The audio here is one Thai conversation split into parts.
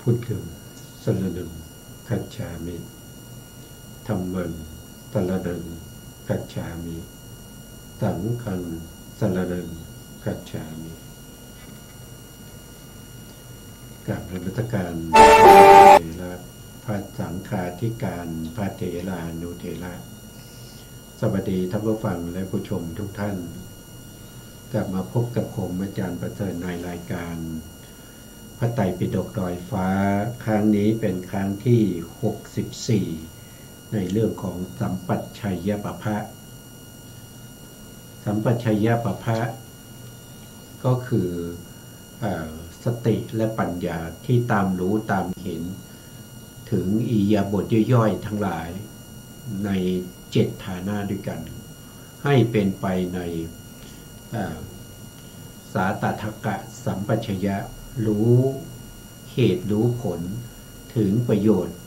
พุทธังสรณังคัจฉามิธัมมังสรณังคัจฉามิสังฆังสรณังคัจฉามิกราบนมัสการพระเถระพระสังฆาธิการพระเถรานุเถระสวัสดีท่านผู้ฟังและผู้ชมทุกท่านกลับมาพบกับผมอาจารย์ประเสริฐในรายการพระไตรปิฎกดอยฟ้าครั้งนี้เป็นครั้งที่64ในเรื่องของสัมปัชัญญปภะสัมปัชัญญปภะก็คือสติและปัญญาที่ตามรู้ตามเห็นถึงอิริยาบถย่อยๆทั้งหลายใน7ฐานะด้วยกันให้เป็นไปในสาตถกะสัมปชัญญะรู้เหตุรู้ผลถึงประโยชน์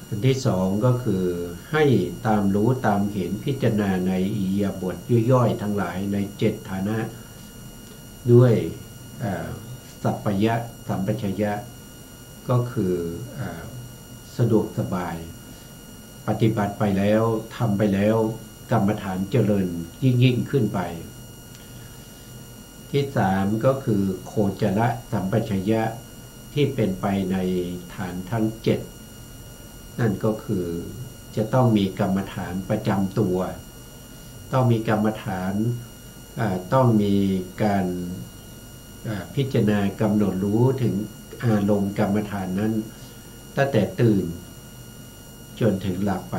อันที่สองก็คือให้ตามรู้ตามเห็นพิจารณาในอิริยาบถย่อยๆทั้งหลายใน7ฐานะด้วยสัพพยะสัมปชัญญะก็คือสะดวกสบายปฏิบัติไปแล้วทำไปแล้วกรรมฐานเจริญยิ่งขึ้นไปที่สามก็คือโคจรสัมปชัญญะที่เป็นไปในฐานทั้ง7นั่นก็คือจะต้องมีกรรมฐานประจำตัวต้องมีกรรมฐานต้องมีการพิจารณากำหนดรู้ถึงอารมณ์กรรมฐานนั้นตั้งแต่ตื่นจนถึงหลับไป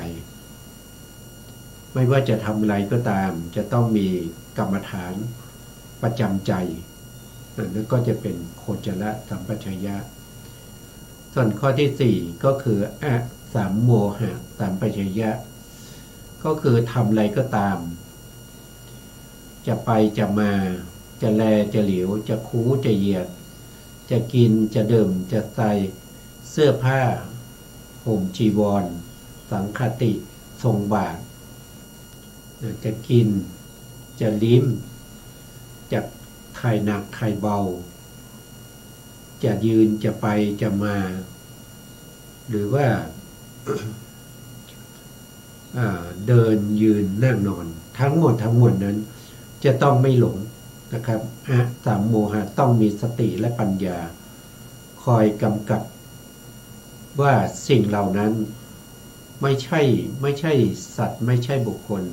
ไม่ว่าจะทำอะไรก็ตามจะต้องมีกรรมฐานประจำใจนั่นก็จะเป็นโคจรสัมปชัญญะส่วนข้อที่4ก็คือสัมโมหะสัมปชัญญะก็คือทำอะไรก็ตามจะไปจะมาจะแลจะเหลียวจะคู้จะเหยียดจะกินจะดื่มจะใส่เสื้อผ้าห่มจีวรสังฆติทรงบาตรจะกินจะลิ้มจะถ่ายหนักถ่ายเบาจะยืนจะไปจะมาหรือว่า เดินยืนนั่งนอนทั้งหมดนั้นจะต้องไม่หลงนะครับสัมโมหะต้องมีสติและปัญญาคอยกำกับว่าสิ่งเหล่านั้นไม่ใช่สัตว์ไม่ใช่บุคคล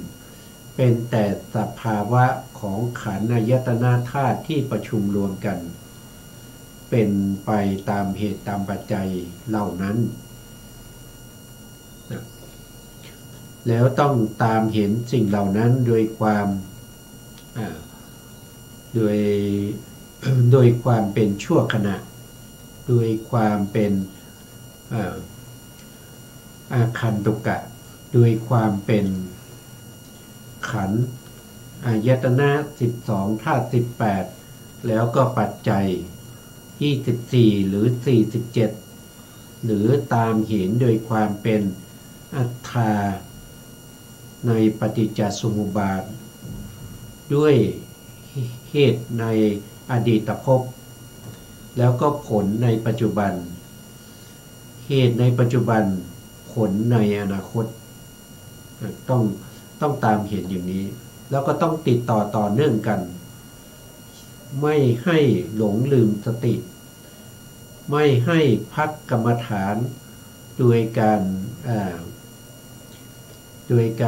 เป็นแต่สภาวะของขันธ์อายตนะธาตุที่ประชุมรวมกันเป็นไปตามเหตุตามปัจจัยเหล่านั้นแล้วต้องตามเห็นสิ่งเหล่านั้นโดยความโดยความเป็นชั่วขณะโดยความเป็นอาคันตุกะโดยความเป็นขันธ์อายตนะ12ธาตุ18แล้วก็ปัจจัย24หรือ47หรือตามเห็นโดยความเป็นอัตตาในปฏิจจสมุปบาทด้วยเหตุในอดีตภพแล้วก็ผลในปัจจุบันเหตุในปัจจุบันผลในอนาคตต้องตามเห็นอย่างนี้แล้วก็ต้องติดต่อเนื่องกันไม่ให้หลงลืมสติไม่ให้พักกรรมฐานโดยก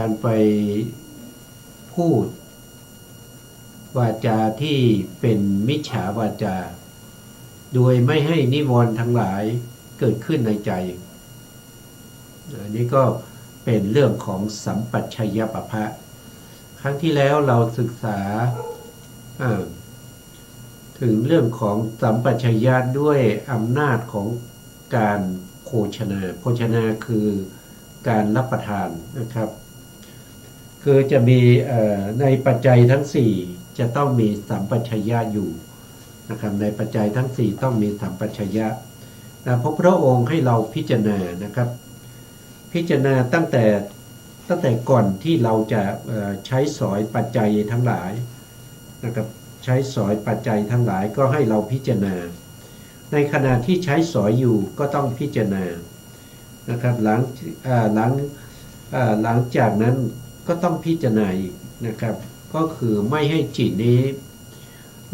ารไปพูดวาจาที่เป็นมิจฉาวาจาโดยไม่ให้นิวรณ์ทั้งหลายเกิดขึ้นในใจอันนี้ก็เป็นเรื่องของสัมปัชัญญปภะครั้งที่แล้วเราศึกษาถึงเรื่องของสัมปัชัญญะด้วยอำนาจของการโภชนาคือการรับประทานนะครับคือจะมีในปัจจัยทั้ง4จะต้องมีสัมปชัญญะอยู่นะครับในปัจจัยทั้ง4ต้องมีสัมปชัญญะพระพุทธองค์ให้เราพิจารณานะครับพิจารณาตั้งแต่ก่อนที่เราจะใช้สอยปัจจัยทั้งหลายนะครับใช้สอยปัจจัยทั้งหลายก็ให้เราพิจารณา ในขณะที่ใช้สอยอยู่ก็ต้องพิจารณานะครับหลังจากนั้นก็ต้องพิจารณาอีกนะครับก็คือไม่ให้จิตนี้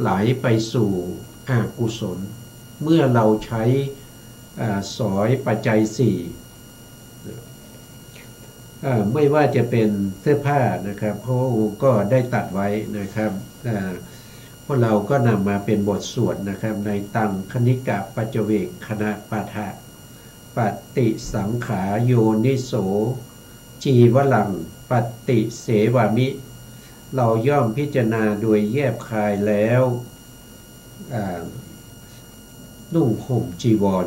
ไหลไปสู่อกุศลเมื่อเราใช้สอยปัจจัยสี่ไม่ว่าจะเป็นเสื้อผ้านะครับพระองค์ก็ได้ตัดไว้นะครับพวกเราก็นำมาเป็นบทสวดนะครับในตังคณิกะปัจเจเวกคณะปาฐะปฏิสังขาโยนิโสจีวลังปฏิเสวามิเราย่อมพิจารณาโดยแยบคายแล้วนุ่งห่มจีวร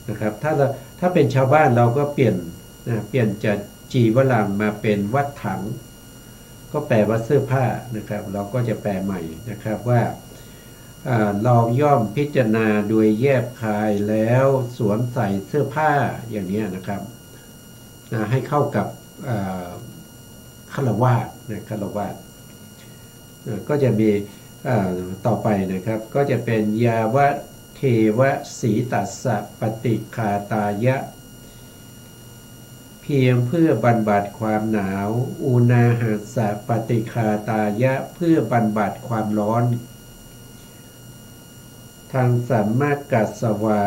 นะครับถ้าเป็นชาวบ้านเราก็เปลี่ยนจากจีวลังมาเป็นวัดถังก็แปลว่าเสื้อผ้านะครับเราก็จะแปลใหม่นะครับว่าเราย่อมพิจารณาโดยแยบคายแล้วสวมใส่เสื้อผ้าอย่างนี้นะครับให้เข้ากับฆราวาสนะฆราวาสก็จะมีต่อไปนะครับก็จะเป็นยาวะเทวสีตัสสะปฏิคาตายะเพียงเพื่อบรรบัดความหนาวอุณาหัสสะปฏิคาตายะเพื่อบรรบัดความร้อนทางสัมมากัสสวา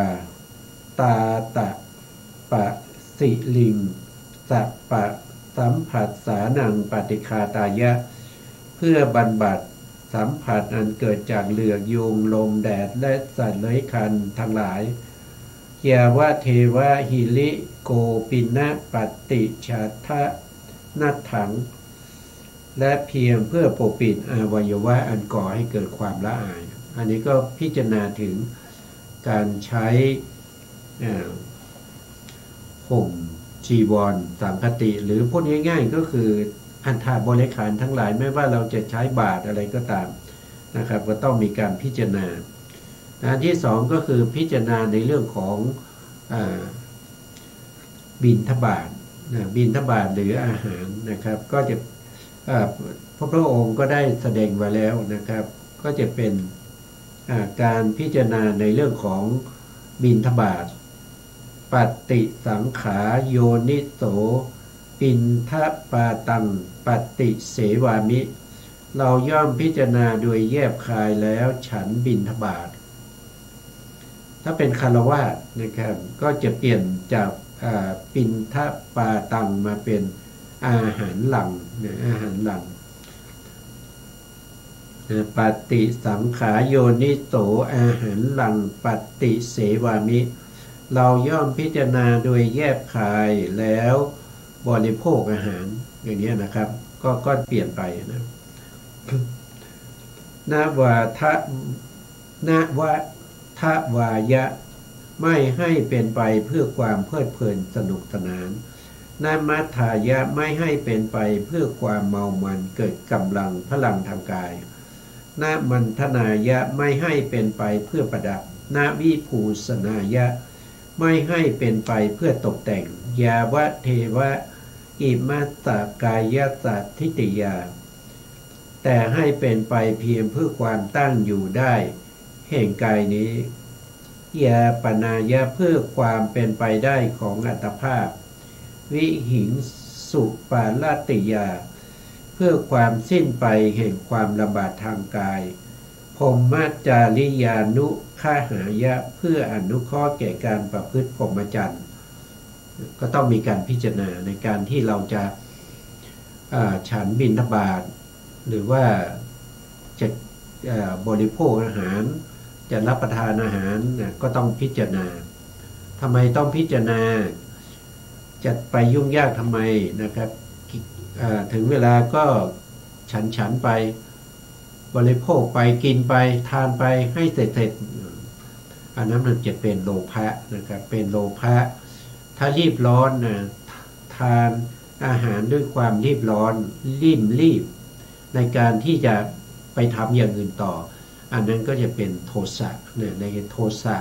ตาตะปะสิลิงสัปปะสัมผัสสานังปฏิคาตายะเพื่อบรรบัดสัมผัสอันเกิดจากเหลือกยุงลมแดดและสัตว์เลื้อยคลานทั้งหลายยาวะเทวะหิริโกปินะปฏิชาทะนัตถังและเพียงเพื่อปกปิดอวัยวะอันก่อให้เกิดความละอายอันนี้ก็พิจารณาถึงการใช้ห่มจีวรสังคติหรือพูดง่ายๆก็คืออันธบริขารทั้งหลายไม่ว่าเราจะใช้บาตรอะไรก็ตามนะครับก็ต้องมีการพิจารณาอันที่สองก็คือพิจารณาในเรื่องของบิณฑบาตบิณฑบาตหรืออาหารนะครับก็จะพระองค์ก็ได้แสดงไว้แล้วนะครับก็จะเป็นการพิจารณาในเรื่องของบิณฑบาตปฏิสังขาโยนิโสปิณฑปาตังปฏิเสวามิเราย่อมพิจารณาโดยแยบคายแล้วฉันบิณฑบาตถ้าเป็นคฤหัสถ์นะครับก็จะเปลี่ยนจากปิณฑปาตังมาเป็นอาหารหลังอาหารหลังปฏิสังขาโยนิโสอาหารหลังปฏิเสวามิเราย่อมพิจารณาโดยแยบคายแล้วบริโภคอาหารอย่างนี้นะครับก็เปลี่ยนไปนะนวาทะนวะทะวายะไม่ให้เป็นไปเพื่อความเพลิดเพลินสนุกสนานนามัฏฐายะไม่ให้เป็นไปเพื่อความเมามันเกิดกำลังพลังทางกายนามันธนายะไม่ให้เป็นไปเพื่อประดับนาวิภูสนายะไม่ให้เป็นไปเพื่อตกแต่งยาวะเทวะอิมัสสกายสัตทิติยาแต่ให้เป็นไปเพียงเพื่อความตั้งอยู่ได้แห่งกายนี้ยาปนายะเพื่อความเป็นไปได้ของอัตภาพวิหิงสุปาลติยาเพื่อความสิ้นไปแห่งความลำบากทางกายพรหมจาริยานุฆหายะเพื่ออนุเคราะห์แก่การประพฤติพรหมจรรย์ก็ต้องมีการพิจารณาในการที่เราจะฉันบิณฑบาตหรือว่าจะบริโภคอาหารจะรับประทานอาหารก็ต้องพิจารณาทำไมต้องพิจารณาจะไปยุ่งยากทำไมนะครับถึงเวลาก็ฉันไปบริโภคไปกินไปทานไปให้เสร็จอันนั้นมันจะเป็นโลภะนะครับเป็นโลภะถ้ารีบร้อนนะทานอาหารด้วยความรีบร้อนรีบในการที่จะไปทำอย่างอื่นต่ออันนั้นก็จะเป็นโทสะเนี่ยในโทสะ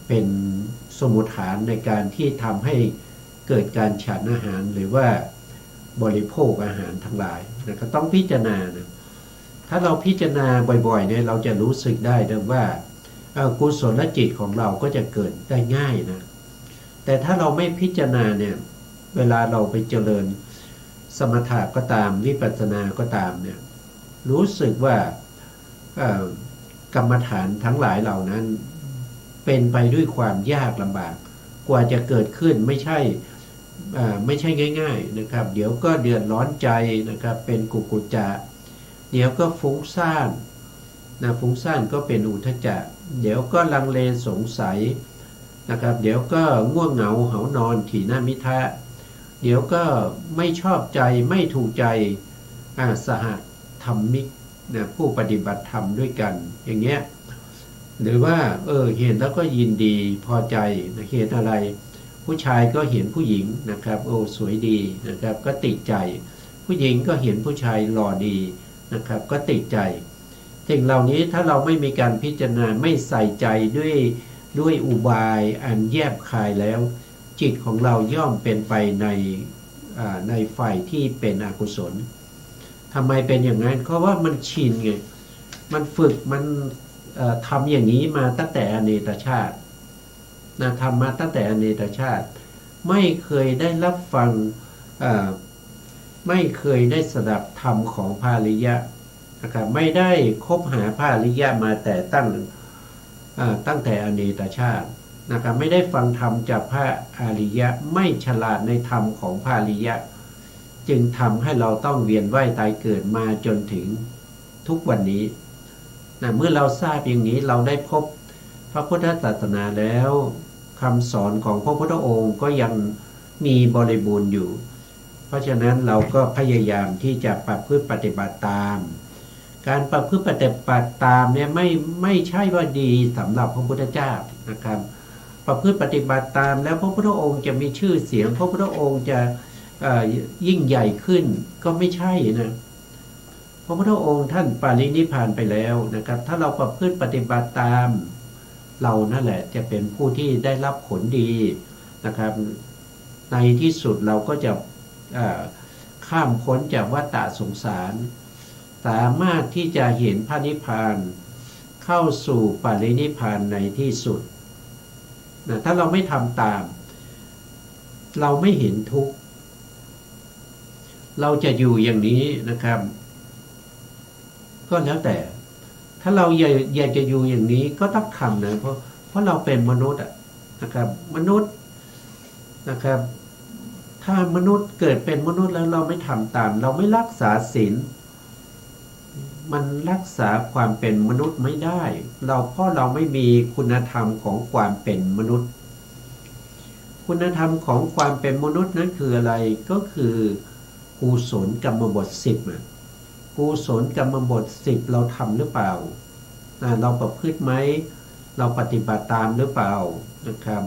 เป็นสมุฏฐานในการที่ทำให้เกิดการฉันอาหารหรือว่าบริโภคอาหารทั้งหลายนะก็ต้องพิจารณานะถ้าเราพิจารณาบ่อยๆเนี่ยเราจะรู้สึกได้ว่า กุศลจิตของเราก็จะเกิดได้ง่ายนะแต่ถ้าเราไม่พิจารณาเนี่ยเวลาเราไปเจริญสมถะก็ตามวิปัสสนาก็ตามเนี่ยรู้สึกว่ากรรมฐานทั้งหลายเหล่านั้นเป็นไปด้วยความยากลำบากกว่าจะเกิดขึ้นไม่ใช่ง่ายๆนะครับเดี๋ยวก็เดือดร้อนใจนะครับเป็นกุกุจจะเดี๋ยวก็ฟุ้งซ่านนะฟุ้งซ่านก็เป็นอุทธัจจะเดี๋ยวก็ลังเลสงสัยนะครับเดี๋ยวก็ง่วงเหงาเหานอนถีนมิทะเดี๋ยวก็ไม่ชอบใจไม่ถูกใจสหธรรมิกนะผู้ปฏิบัติธรรมด้วยกันอย่างเงี้ยหรือว่าเห็นแล้วก็ยินดีพอใจนะเห็นอะไรผู้ชายก็เห็นผู้หญิงนะครับโอ้สวยดีนะครับก็ติดใจผู้หญิงก็เห็นผู้ชายหล่อดีนะครับก็ติดใจสิ่งเหล่านี้ถ้าเราไม่มีการพิจารณาไม่ใส่ใจด้วยอุบายอันแยบคายแล้วจิตของเราย่อมเป็นไปในฝ่ายที่เป็นอกุศลทำไมเป็นอย่างนั้นเพราะว่ามันชินไงมันฝึกมันทำอย่างนี้มาตั้งแต่อเนกชาตินะทำมาตั้งแต่อเนกชาติไม่เคยได้รับฟังไม่เคยได้สดับธรรมของพระอริยะนะครับไม่ได้คบหาพระอริยะมาแต่ตั้งแต่อเนกชาตินะครับไม่ได้ฟังธรรมจากพระอริยะไม่ฉลาดในธรรมของพระอริยะจึงทำให้เราต้องเวียนว่ายตายเกิดมาจนถึงทุกวันนี้นะเมื่อเราทราบอย่างนี้เราได้พบพระพุทธศาสนาแล้วคำสอนของพระพุทธองค์ก็ยังมีบริบูรณ์อยู่เพราะฉะนั้นเราก็พยายามที่จะประพฤติปฏิบัติตามการประพฤติปฏิบัติตามเนี่ยไม่ใช่ว่าดีสำหรับพระพุทธเจ้านะครับประพฤติปฏิบัติตามแล้วพระพุทธองค์จะมีชื่อเสียงพระพุทธองค์จะยิ่งใหญ่ขึ้นก็ไม่ใช่นะพระพุทธองค์ท่านปรินิพพานไปแล้วนะครับถ้าเราประพฤติปฏิบัติตามเรานั่นแหละจะเป็นผู้ที่ได้รับผลดีนะครับในที่สุดเราก็จะข้ามพ้นจากวัฏสงสารสามารถที่จะเห็นพระนิพพานเข้าสู่ปรินิพพานในที่สุดนะถ้าเราไม่ทำตามเราไม่เห็นทุกข์เราจะอยู่อย่างนี้นะครับก็แล้วแต่ถ้าเราอยากจะอยู่อย่างนี้ก็ต้องทำนะเพราะเราเป็นมนุษย์นะครับมนุษย์นะครับถ้ามนุษย์เกิดเป็นมนุษย์แล้วเราไม่ทำตามเราไม่รักษาศีลมันรักษาความเป็นมนุษย์ไม่ได้เพราะเราไม่มีคุณธรรมของความเป็นมนุษย์คุณธรรมของความเป็นมนุษย์นั้นคืออะไรก็คือกุศลกรรมบท10กุศลกรรมบท10เราทำหรือเปล่าเราประพฤติไหมเราปฏิบัติตามหรือเปล่านะครับ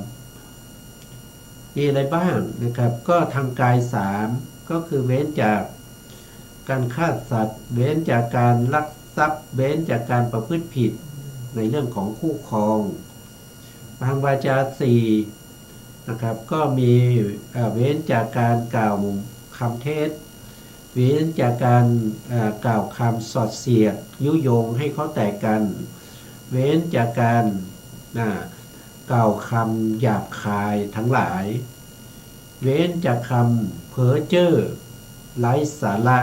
มีอะไรบ้างนะครับก็ทางกาย3ก็คือเว้นจากการฆ่าสัตว์เว้นจากการลักทรัพย์เว้นจากการประพฤติผิดในเรื่องของคู่ครองทางวาจา4นะครับก็มีเว้นจากการกล่าวคำเท็จเว้นจากการกล่าวคำสอดเสียดยุยงให้เขาแตกกันเว้นจากการกล่าวคำหยาบคายทั้งหลายเว้นจากคำเพ้อเจ้อไร้สาระ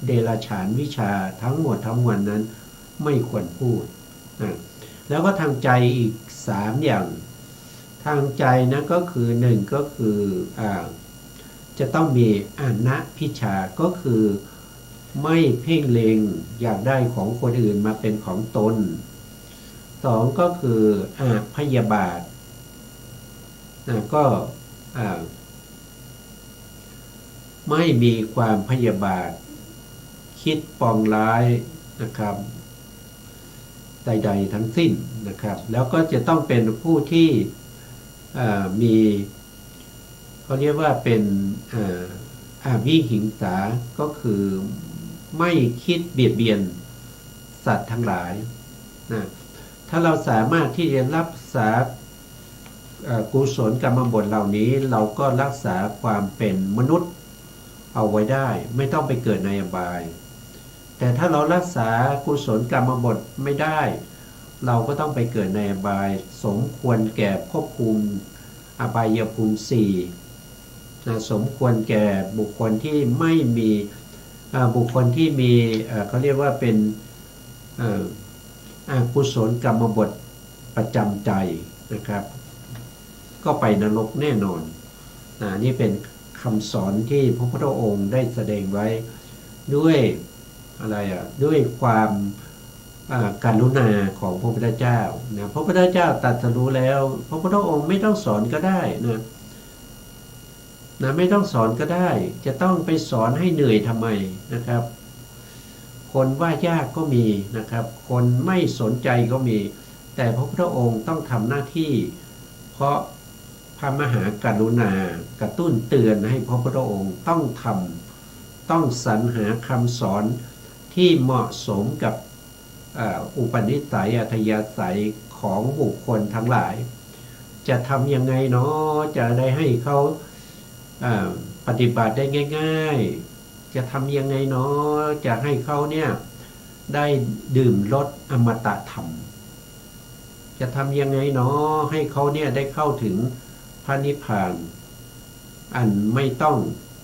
เดรัจฉานวิชาทั้งหมดทั้งมวลนั้นไม่ควรพูดแล้วก็ทางใจอีก3อย่างทางใจนะก็คือ1ก็คือจะต้องมีอนัพพิชาก็คือไม่เพ่งเล็งอยากได้ของคนอื่นมาเป็นของตน2ก็คือพยาบาทก็ไม่มีความพยาบาทคิดปองร้ายนะครับใดๆทั้งสิ้นนะครับแล้วก็จะต้องเป็นผู้ที่มีเขาเรียกว่าเป็นวิหิงสาก็คือไม่คิดเบียดเบียนสัตว์ทั้งหลายนะถ้าเราสามารถที่จะรักษากุศลกรรมบทเหล่านี้เราก็รักษาความเป็นมนุษย์เอาไว้ได้ไม่ต้องไปเกิดในอบายแต่ถ้าเรารักษากุศลกรรมบทไม่ได้ เราก็ต้องไปเกิดในอบายสมควรแก่ภพภูมิอบายภูมิสี่สมควรแก่บุคคลที่ไม่มีบุคคลที่มีเขาเรียกว่าเป็นกุศลกรรมบทประจำใจนะครับก็ไปนรกแน่นอนนี่เป็นคำสอนที่พระพุทธองค์ได้แสดงไว้ด้วยอะไรด้วยความกรุณาของพระพุทธเจ้านะพระพุทธเจ้าตรัสรู้แล้วพระพุทธองค์ไม่ต้องสอนก็ได้นะไม่ต้องสอนก็ได้จะต้องไปสอนให้เหนื่อยทำไมนะครับคนว่ายากก็มีนะครับคนไม่สนใจก็มีแต่พระพุทธองค์ต้องทำหน้าที่เพราะพระมหากรุณากระตุ้นเตือนให้พระพุทธองค์ต้องทำต้องสรรหาคำสอนที่เหมาะสมกับอุปนิสัยอัธยาศัยของบุคคลทั้งหลายจะทำยังไงเนาะจะได้ให้เขาปฏิบัติได้ง่ายๆจะทำยังไงเนาะจะให้เขาเนี่ยได้ดื่มรสอมตะธรรมจะทำยังไงเนาะให้เขาเนี่ยได้เข้าถึงพระนิพพานอันไม่ต้อง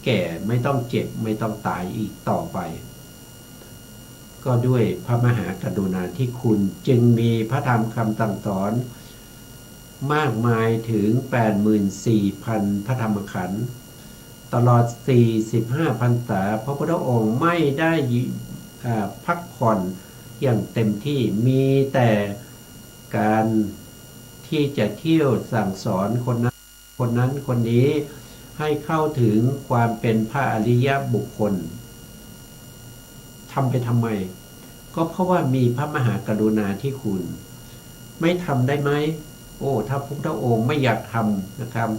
แก่ไม่ต้องเจ็บไม่ต้องตายอีกต่อไปก็ด้วยพระมหากรุณาธิคุณจึงมีพระธรรมคำสั่งสอนมากมายถึง 84,000 พระธรรมขันธ์ตลอด45 พรรษาพระพุทธองค์ไม่ได้พักผ่อนอย่างเต็มที่มีแต่การที่จะเที่ยวสั่งสอนคนนั้นคนนี้ให้เข้าถึงความเป็นพระอริยบุคคลทำไปทำไมก็เพราะว่ามีพระมหากรุณาธิคุณไม่ทำได้ไหมโอ้ถ้าพระพุทธองค์ไม่อยากทำนะครับ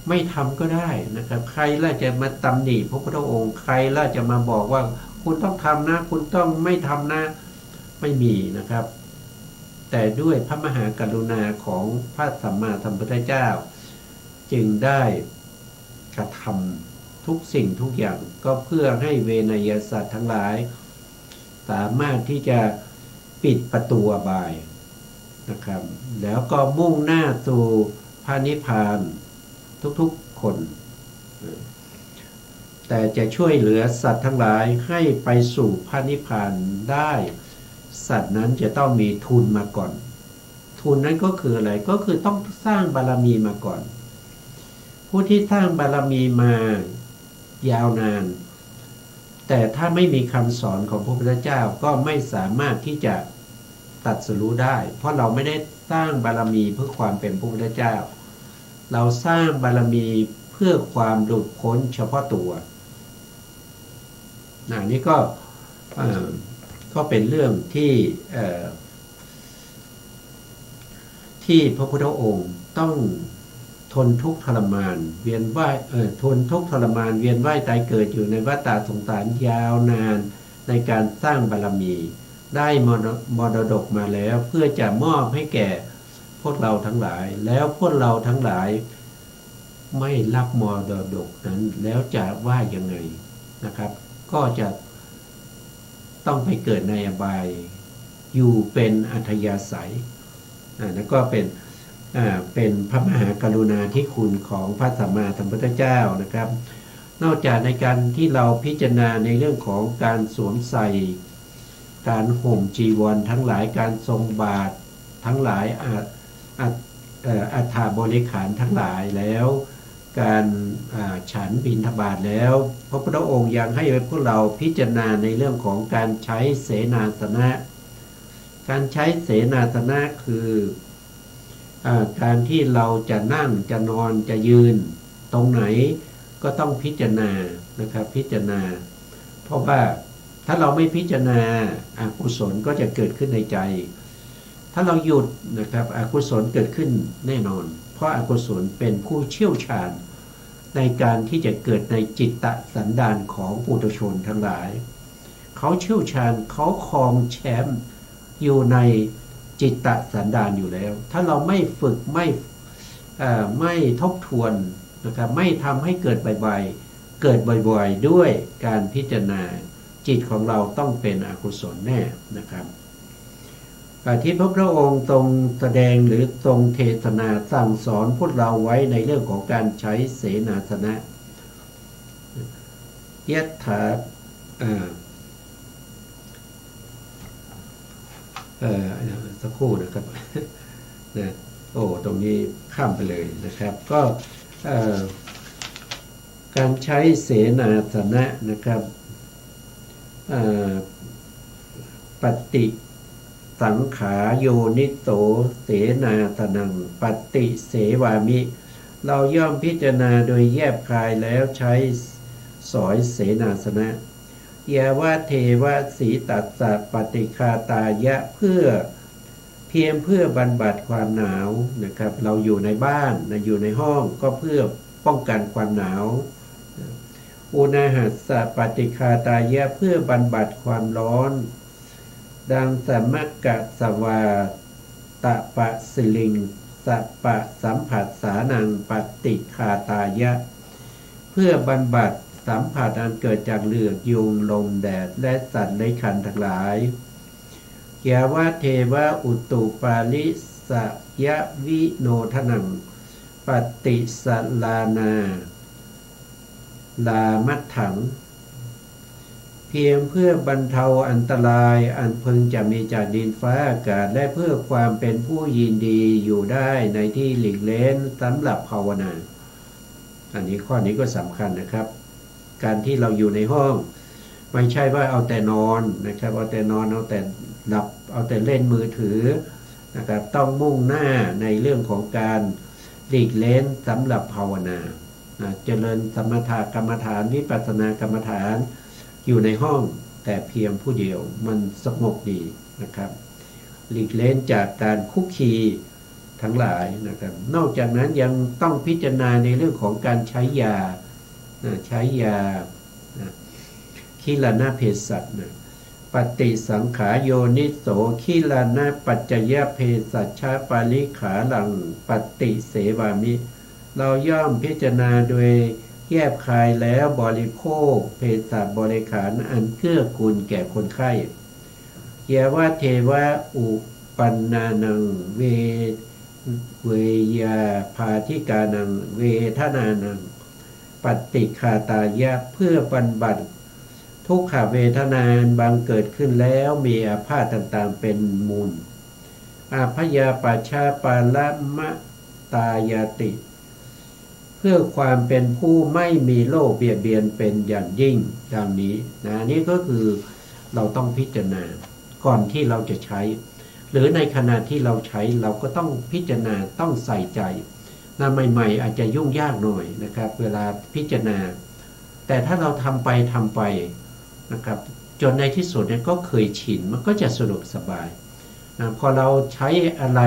ไม่ทำก็ได้นะครับใครล่ะจะมาตำหนิพระพุทธองค์ใครล่ะจะมาบอกว่าคุณต้องทำนะคุณต้องไม่ทำนะไม่มีนะครับแต่ด้วยพระมหากรุณาของพระสัมมาสัมพุทธเจ้าจึงได้กระทำทุกสิ่งทุกอย่างก็เพื่อให้เวนยสัตว์ทั้งหลายสามารถที่จะปิดประตูอบายนะครับแล้วก็มุ่งหน้าสู่พระนิพพานทุกๆคนแต่จะช่วยเหลือสัตว์ทั้งหลายให้ไปสู่พระนิพพานได้สัตว์นั้นจะต้องมีทุนมาก่อนทุนนั้นก็คืออะไรก็คือต้องสร้างบารมีมาก่อนผู้ที่สร้างบารมีมายาวนานแต่ถ้าไม่มีคำสอนของพระพุทธเจ้าก็ไม่สามารถที่จะตรัสรู้ได้เพราะเราไม่ได้สร้างบารมีเพื่อความเป็นพระพุทธเจ้าเราสร้างบารมีเพื่อความหลุดพ้นเฉพาะตัวนี่ก็เป็นเรื่องที่พระพุทธองค์ต้องทนทุกข์ทรมานเวียนว่ายทนทุกข์ทรมานเวียนว่ายตายเกิดอยู่ในวัฏฏะสงสารยาวนานในการสร้างบารมีได้มรดกมาแล้วเพื่อจะมอบให้แก่พวกเราทั้งหลายแล้วพวกเราทั้งหลายไม่รับมรดกนั้นแล้วจะว่ายังไงนะครับก็จะต้องไปเกิดในอบายอยู่เป็นอัธยาศัยแล้วก็เป็นพระมหากรุณาธิคุณของพระสัมมาสัมพุทธเจ้านะครับนอกจากในการที่เราพิจารณาในเรื่องของการสวมใส่การห่มจีวรทั้งหลายการทรงบาตรทั้งหลายอัฐบริขารทั้งหลายแล้วการฉันบิณฑบาตแล้วพระพุทธองค์ยังให้พวกเราพิจารณาในเรื่องของการใช้เสนาสนะการใช้เสนาสนะคือการที่เราจะนั่งจะนอนจะยืนตรงไหนก็ต้องพิจารณานะครับพิจารณาเพราะว่าถ้าเราไม่พิจารณาอกุศลก็จะเกิดขึ้นในใจถ้าเราหยุดนะครับอกุศลเกิดขึ้นแน่นอนเพราะอกุศลเป็นผู้เชี่ยวชาญในการที่จะเกิดในจิตตสันดานของปุถุชนทั้งหลายเขาเชี่ยวชาญเขาครองแชมป์อยู่ในจิตตสันดานอยู่แล้วถ้าเราไม่ฝึกไม่ทบทวนนะครับไม่ทำให้เกิดบ่อยๆด้วยการพิจารณาจิตของเราต้องเป็นอกุศลแน่นะครับ ที่พระพุทธองค์ทรงแสดงหรือทรงเทศนาสั่งสอนพวกเราไว้ในเรื่องของการใช้เสนาสนะยัตถาสักครู่นะครับนะตรงนี้ข้ามไปเลยนะครับก็การใช้เสนาสนะนะครับปฏิสังขาโยนิโตเสนาสนังปฏิเสวามิเราย่อมพิจารณาโดยแยบคายแล้วใช้สอยเสนาสนะยาวะเทวะสีตัสสะปฏิคาตายะเพื่อบรรบัดความหนาวนะครับเราอยู่ในบ้านอยู่ในห้องก็เพื่อป้องกันความหนาวอุณหัสสะปฏิคาตายะเพื่อบรรบัดความร้อนดังสมักกะสวาตะปะสิลิงสัปปะสัมผัสสานังปฏิคาตายะเพื่อบรรบัดสัมผัสอันเกิดจากเหลือกยุงลมแดดและสัตว์เลื้อยคลานทั้งหลายยาวะเทวะอุตุปาลิสยะวิโนทนังปฏิสลานาลามัตถังเพียงเพื่อบรรเทาอันตรายอันพึงจะมีจากดินฟ้าอากาศและเพื่อความเป็นผู้ยินดีอยู่ได้ในที่หลีกเล้นสำหรับภาวนาอันนี้ข้อนี้ก็สำคัญนะครับการที่เราอยู่ในห้องไม่ใช่ว่าเอาแต่นอนนะครับเอาแต่นอนเอาแต่หลับเอาแต่เล่นมือถือนะครับต้องมุ่งหน้าในเรื่องของการหลีกเล้นสำหรับภาวนาเจริญสมถกรรมฐานวิปัสสนากรรมฐานอยู่ในห้องแต่เพียงผู้เดียวมันสงบดีนะครับหลีกเล้นจากการคุกคีทั้งหลายนะครับนอกจากนั้นยังต้องพิจารณาในเรื่องของการใช้ยาคิลนะเภสัชปฏิสังขาโยนิโสคิลนะปัจจยเภสัชชาปาลิขาลังปฏิเสวามิเราย่อมพิจารณาโดยแยบคายแล้วบริโภคเภสัชบริขารอันเกื้อกูลแก่คนไข้เยวะเทวะอุปันนานังเว ยาพาธิกานังเวทนานังปฏิคาตายะเพื่อบรรบัดทุกขเวทนาบังเกิดขึ้นแล้วมีอาพาธต่างๆเป็นมูลอาพยาปัชชาปาละมะตายาติเพื่อความเป็นผู้ไม่มีโรคเบียดเบียนเป็นอย่างยิ่งดังนี้นี่ก็คือเราต้องพิจารณาก่อนที่เราจะใช้หรือในขณะที่เราใช้เราก็ต้องพิจารณาต้องใส่ใจใหม่ๆอาจจะยุ่งยากหน่อยนะครับเวลาพิจารณาแต่ถ้าเราทำไปนะครับจนในที่สุดเนี่ยก็เคยชินมันก็จะสะดวกสบายพอเราใช้อะไร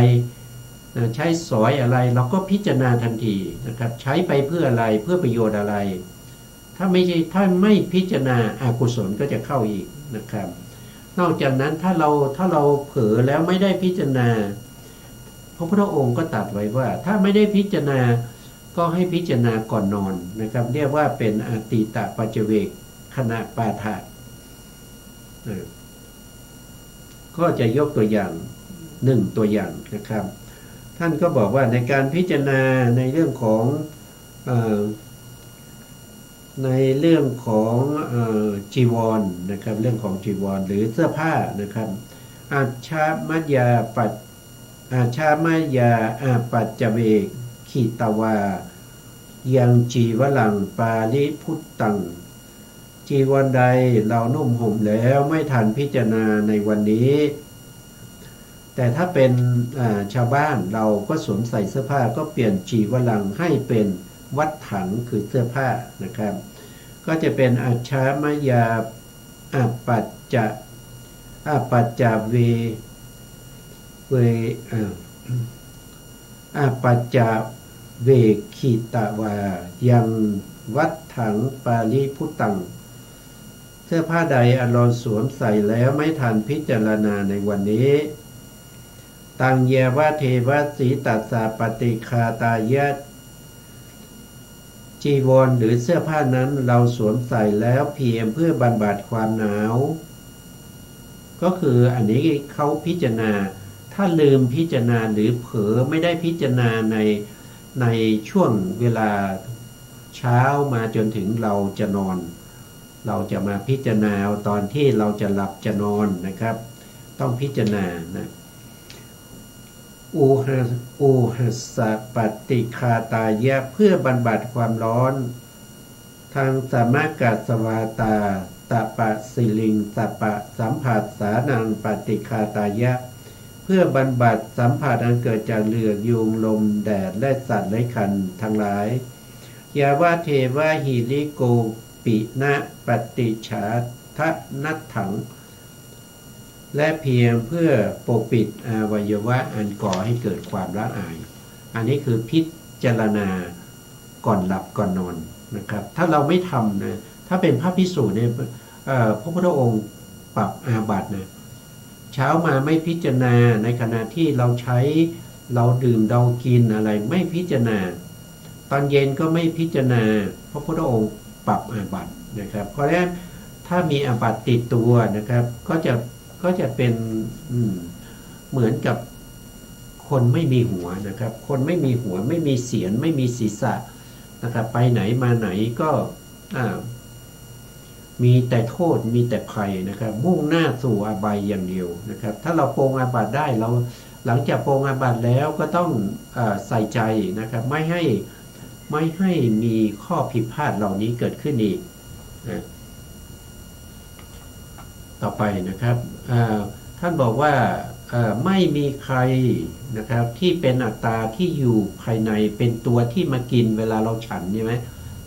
ใช้สอยอะไรเราก็พิจารณาทันทีนะครับใช้ไปเพื่ออะไรเพื่อประโยชน์อะไรถ้าไม่พิจารณาอกุศลก็จะเข้าอีกนะครับนอกจากนั้นถ้าเราเผลอแล้วไม่ได้พิจารณาพระพุทธองค์ก็ตรัสไว้ว่าถ้าไม่ได้พิจารณาก็ให้พิจารณาก่อนนอนนะครับเรียกว่าเป็นอติตปัจเจเวกขณะปาฐะก็จะยกตัวอย่าง1ตัวอย่างนะครับท่านก็บอกว่าในการพิจารณาในเรื่องของจีวรนะครับเรื่องของจีวรหรือเสื้อผ้านะครับอาชามัญญาปัจจเวกขีตวายังจีวลังปาลิพุตตังจีวรใดเรานุ่มห่มแล้วไม่ทันพิจารณาในวันนี้แต่ถ้าเป็นชาวบ้านเราก็สวมใส่เสื้อผ้าก็เปลี่ยนจีวลังให้เป็นวัฏถังคือเสื้อผ้านะครับก็จะเป็นอาชามยาปัจจเวปัจจเวกขีตวายังวัฏถังปาลิพุตตังเสื้อผ้าใดอันเราสวมใส่แล้วไม่ทันพิจารณาในวันนี้ตังเยวะเทวะสีตัสสะปฏิคาตายะจีวรหรือเสื้อผ้านั้นเราสวมใส่แล้วเพียงเพื่อบรรบัดความหนาวก็คืออันนี้เขาพิจารณา ถ้าลืมพิจารณาหรือเผลอไม่ได้พิจารณาในช่วงเวลาเช้ามาจนถึงเราจะนอนเราจะมาพิจารณาตอนที่เราจะหลับจะนอนนะครับต้องพิจารณานะอูหัสสะปฏิคาตายะเพื่อบรรบัดความร้อนทางสามกัสสวาตาตปะสิลิงตปะสัมผัสสานังปฏิคาตายะเพื่อบรรบัดสัมผัสอันเกิดจากเหลือกยุงลมแดดและสัตว์ไร้ครรภ์ทั้งหลายยาวาเทวาหิริโกปินะปฏิชาทะนัตถังและเพียงเพื่อปกปิดอวัยวะอันก่อให้เกิดความละอายอันนี้คือพิจารณาก่อนหลับก่อนนอนนะครับถ้าเราไม่ทำนะถ้าเป็นพระภิกษุเนี่ยพระพุทธองค์ปรับอาบัตินะเช้ามาไม่พิจารณาในขณะที่เราใช้เราดื่มเรากินอะไรไม่พิจารณาตอนเย็นก็ไม่พิจารณาพระพุทธองค์ปรับอาบัตินะครับเพราะฉะนั้นถ้ามีอาบัติติดตัวนะครับก็จะเป็นเหมือนกับคนไม่มีหัวนะครับคนไม่มีหัวไม่มีเสียรไม่มีศีรษะนะครับไปไหนมาไหนก็มีแต่โทษมีแต่ภัยนะครับมุ่งหน้าสู่อบายอย่างเดียวนะครับถ้าเราโปรงอาบัติได้เราหลังจากโปรงอาบัติแล้วก็ต้องใส่ใจนะครับไม่ให้มีข้อผิดพลาดเหล่านี้เกิดขึ้นอีกนะต่อไปนะครับท่านบอกว่าไม่มีใครนะครับที่เป็นอัตตาที่อยู่ภายในเป็นตัวที่มากินเวลาเราฉันใช่ไหม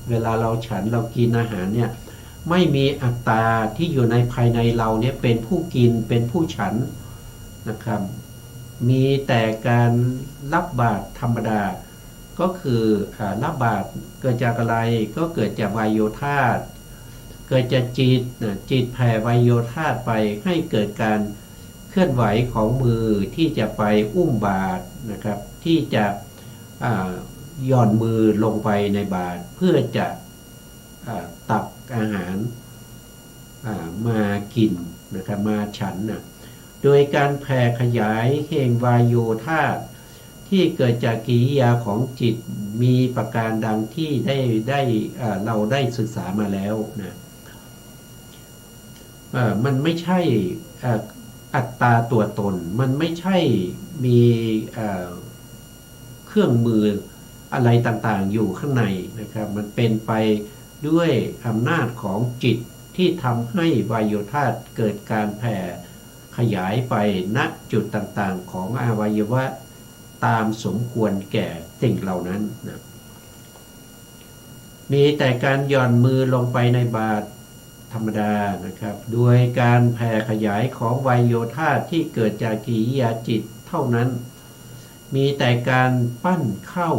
เวลาเราฉันเรากินอาหารเนี่ยไม่มีอัตตาที่อยู่ในภายในเราเนี่ยเป็นผู้กินเป็นผู้ฉันนะครับมีแต่การรับบาตรธรรมดาก็คือรับบาตรเกิดจากอะไรก็เกิดจากวายโยธาตุเกิดจากจิตแผ่วายโยธาตุไปให้เกิดการเคลื่อนไหวของมือที่จะไปอุ้มบาตรนะครับที่จะหย่อนมือลงไปในบาตรเพื่อจะตักอาหารมากินนะครับมาฉันนะโดยการแผ่ขยายแห่งวายโยธาตุที่เกิดจากกิริยาของจิตมีประการดังที่เราได้ศึกษามาแล้วนะมันไม่ใช่อัตตาตัวตนมันไม่ใช่มีเครื่องมืออะไรต่างๆอยู่ข้างในนะครับมันเป็นไปด้วยอำนาจของจิตที่ทำให้วายโยธาตุเกิดการแผ่ขยายไปณจุดต่างๆของอวัยวะตามสมควรแก่สิ่งเหล่านั้นนะมีแต่การหย่อนมือลงไปในบาตรธรรมดานะครับโดยการแผ่ขยายของวายโยธาตุที่เกิดจากกิริยาจิตเท่านั้นมีแต่การปั้นเข้า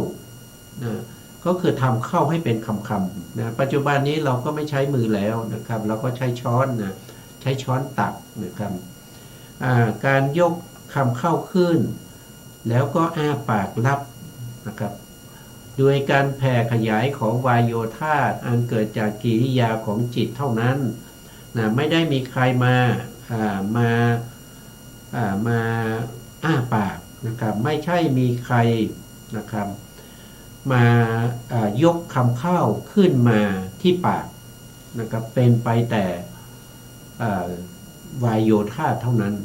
นะก็คือทำเข้าให้เป็นคำๆนะปัจจุบันนี้เราก็ไม่ใช้มือแล้วนะครับเราก็ใช้ช้อนนะใช้ช้อนตักนะครับการยกคำเข้าขึ้นแล้วก็อ้าปากรับนะครับโดยการแผ่ขยายของวายโยธาตุอันเกิดจากกิริยาของจิตเท่านั้นนะไม่ได้มีใครมาอ้าปากนะครับไม่ใช่มีใครนะครับมายกคำเข้าขึ้นมาที่ปากนะครับเป็นไปแต่วายโยธาตุเท่านั้น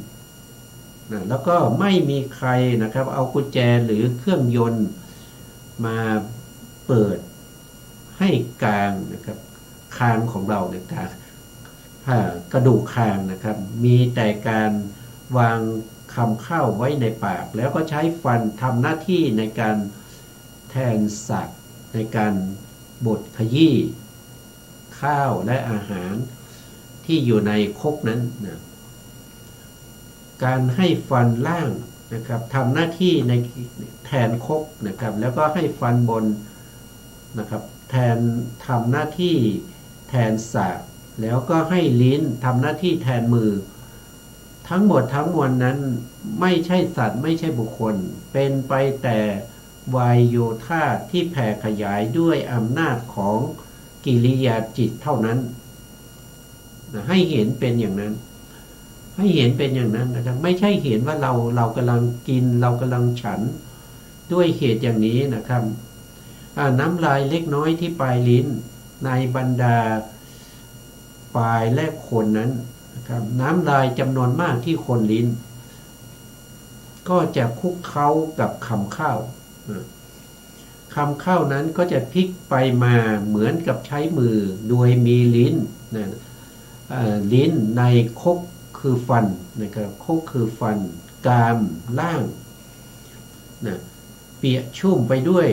นะแล้วก็ไม่มีใครนะครับเอากุญแจหรือเครื่องยนต์มาเปิดให้กลางนะครับคางของเรานะครับกระดูกคางนะครับมีแต่การวางคำเข้าไว้ในปากแล้วก็ใช้ฟันทำหน้าที่ในการแทนสัตว์ในการบดขยี้ข้าวและอาหารที่อยู่ในครกนั้นนะการให้ฟันล่างนะครับทำหน้าที่ในแทนครกนะครับแล้วก็ให้ฟันบนนะครับทำหน้าที่แทนสากแล้วก็ให้ลิ้นทำหน้าที่แทนมือทั้งหมดทั้งมวลนั้นไม่ใช่สัตว์ไม่ใช่บุคคลเป็นไปแต่วายโยธาที่แผ่ขยายด้วยอำนาจของกิริยาจิตเท่านั้นให้เห็นเป็นอย่างนั้น ให้เห็นเป็นอย่างนั้นนะครับไม่ใช่เห็นว่าเรากำลังกินเรากำลังฉันด้วยเหตุอย่างนี้นะครับน้ำลายเล็กน้อยที่ปลายลิ้นในบรรดาปลายและโคนนั้นนะครับน้ำลายจำนวนมากที่โคนลิ้นก็จะคลุกเคล้ากับคำข้าวคำข้าวนั้นก็จะพลิกไปมาเหมือนกับใช้มือโดยมีลิ้นนะลิ้นในคกคือฟันนะครับคกคือฟันกรามล่างนะเปียกชุ่มไปด้วย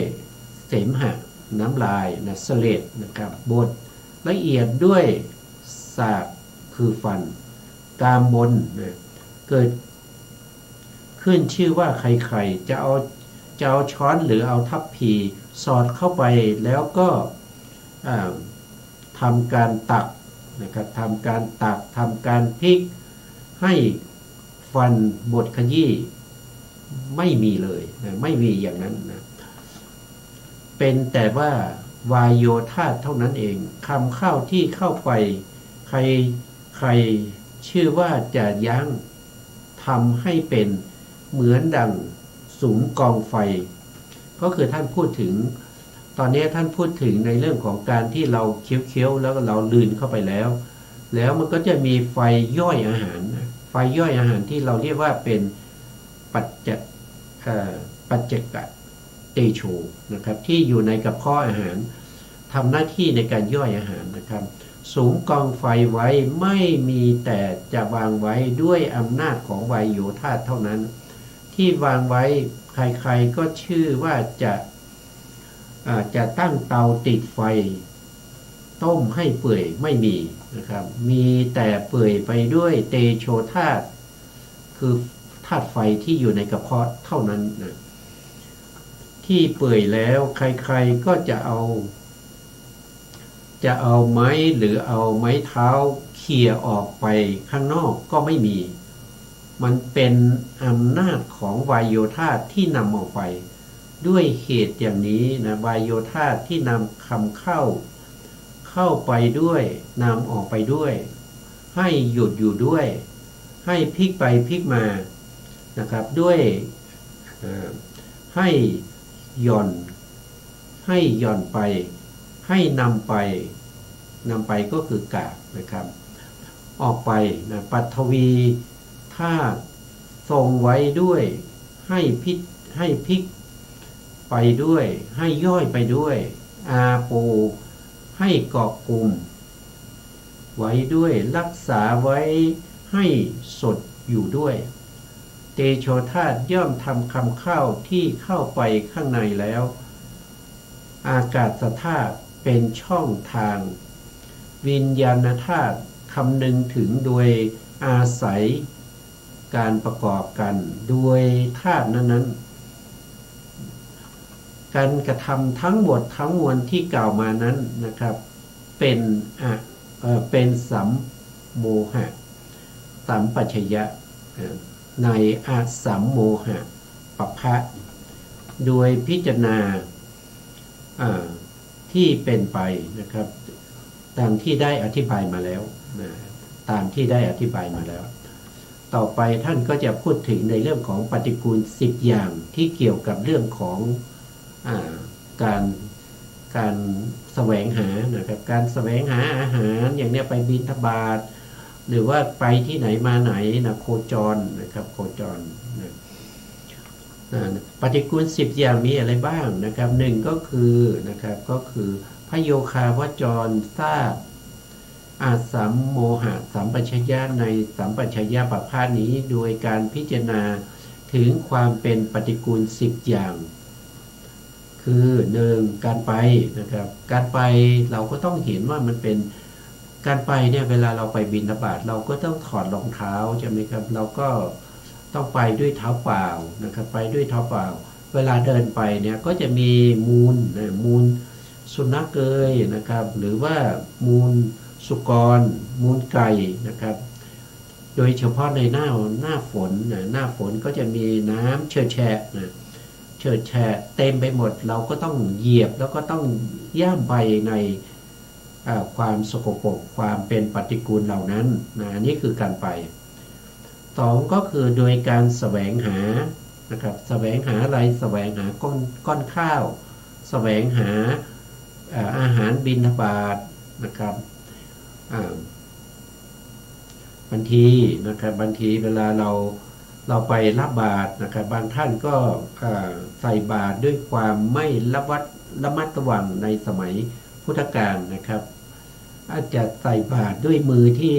เสมหะน้ำลายนะเสลดนะครับบดละเอียดด้วยสากคือฟันกรามบนนะเกิดขึ้นชื่อว่าใครๆจะเอาช้อนหรือเอาทัพพีสอดเข้าไปแล้วก็ทำการตักนะครับทำการตักทำการพลิกให้ฟันบดขยี้ไม่มีเลยนะไม่มีอย่างนั้นนะเป็นแต่ว่าวายโยธาเท่านั้นเองคำเข้าที่เข้าไปใครชื่อว่าจะยั้งทำให้เป็นเหมือนดังสุมกองไฟก็คือท่านพูดถึงตอนนี้ท่านพูดถึงในเรื่องของการที่เราเคี้ยวๆแล้วเราลืนเข้าไปแล้วมันก็จะมีไฟย่อยอาหารไฟย่อยอาหารที่เราเรียกว่าเป็นปัจจกเตโชนะครับที่อยู่ในกระเพาะอาหารทำหน้าที่ในการย่อยอาหารนะครับสูงกองไฟไว้ไม่มีแต่จะวางไว้ด้วยอำนาจของวายโยธาเท่านั้นที่วางไว้ใครๆก็ชื่อว่าจะตั้งเตาติดไฟต้มให้เปื่อยไม่มีนะครับมีแต่เปื่อยไปด้วยเตโชธาตุคือธาตุไฟที่อยู่ในกระเพาะเท่านั้นนะที่เปื่อยแล้วใครๆก็จะเอาไม้หรือเอาไม้เท้าเขี่ยออกไปข้างนอกก็ไม่มีมันเป็นอำนาจของวายโยธาที่นำออกไปด้วยเหตุอย่างนี้นะวายโยธาที่นำคำเข้าไปด้วยนำออกไปด้วยให้หยุดอยู่ด้วยให้พลิกไปพลิกมานะครับด้วยให้หย่อนไปให้นำไปก็คือกากนะครับออกไปนะปัทวีถ้าทรงไว้ด้วยให้พลิกไปด้วยให้ย่อยไปด้วยอาโปให้เกาะกลุ่มไว้ด้วยรักษาไว้ให้สดอยู่ด้วยเตโชธาตุย่อมทำคำเข้าที่เข้าไปข้างในแล้วอากาศธาตุเป็นช่องทางวิญญาณธาตุคำนึงถึงโดยอาศัยการประกอบกันโดยธาตุนั้นการกระทำทั้งหมดทั้งมวลที่กล่าวมานั้นนะครับเป็นสัมโมหะสัมปัชยะในอาสัมโมหะปภะโดยพิจารณาที่เป็นไปนะครับตามที่ได้อธิบายมาแล้วตามที่ได้อธิบายมาแล้วต่อไปท่านก็จะพูดถึงในเรื่องของปฏิกูล10อย่างที่เกี่ยวกับเรื่องของการแสวงหานะครับการแสวงหาอาหารอย่างนี้ไปบิณฑบาตหรือว่าไปที่ไหนมาไหนนะโคจรนะครับโคจรนะปฏิกูล10อย่างมีอะไรบ้างนะครับหนึ่งก็คือนะครับก็คือพโยคาวจรทราบอาสัมโมหะสัมปชัญญะในสัมปชัญญะประภาสนี้โดยการพิจารณาถึงความเป็นปฏิกูล10อย่างคือหนึ่งการไปนะครับการไปเราก็ต้องเห็นว่ามันเป็นการไปเนี่ยเวลาเราไปบิณฑบาตเราก็ต้องถอดรองเท้าใช่ไหมครับเราก็ต้องไปด้วยเท้าเปล่านะครับไปด้วยเท้าเปล่าเวลาเดินไปเนี่ยก็จะมีมูลสุนัขเกยนะครับหรือว่ามูลสุกรมูลไก่นะครับโดยเฉพาะในหน้าฝนหน้าฝนก็จะมีน้ำเชิดแฉะเฉิดแฉะเต็มไปหมดเราก็ต้องเหยียบแล้วก็ต้องย่ำไปในความสกปรกความเป็นปฏิกูลเหล่านั้นนี่คือการไป สองก็คือโดยการแสวงหานะครับแสวงหาอะไรแสวงหาก้อนข้าวแสวงหาอาหารบิณฑบาตนะครับบางทีนะครับบางทีเวลาเราไปรับบาตรนะครับบางท่านก็ใส่บาตรด้วยความไม่ระมัดระวังในสมัยพุทธกาลนะครับอาจจะใส่บาตรด้วยมือที่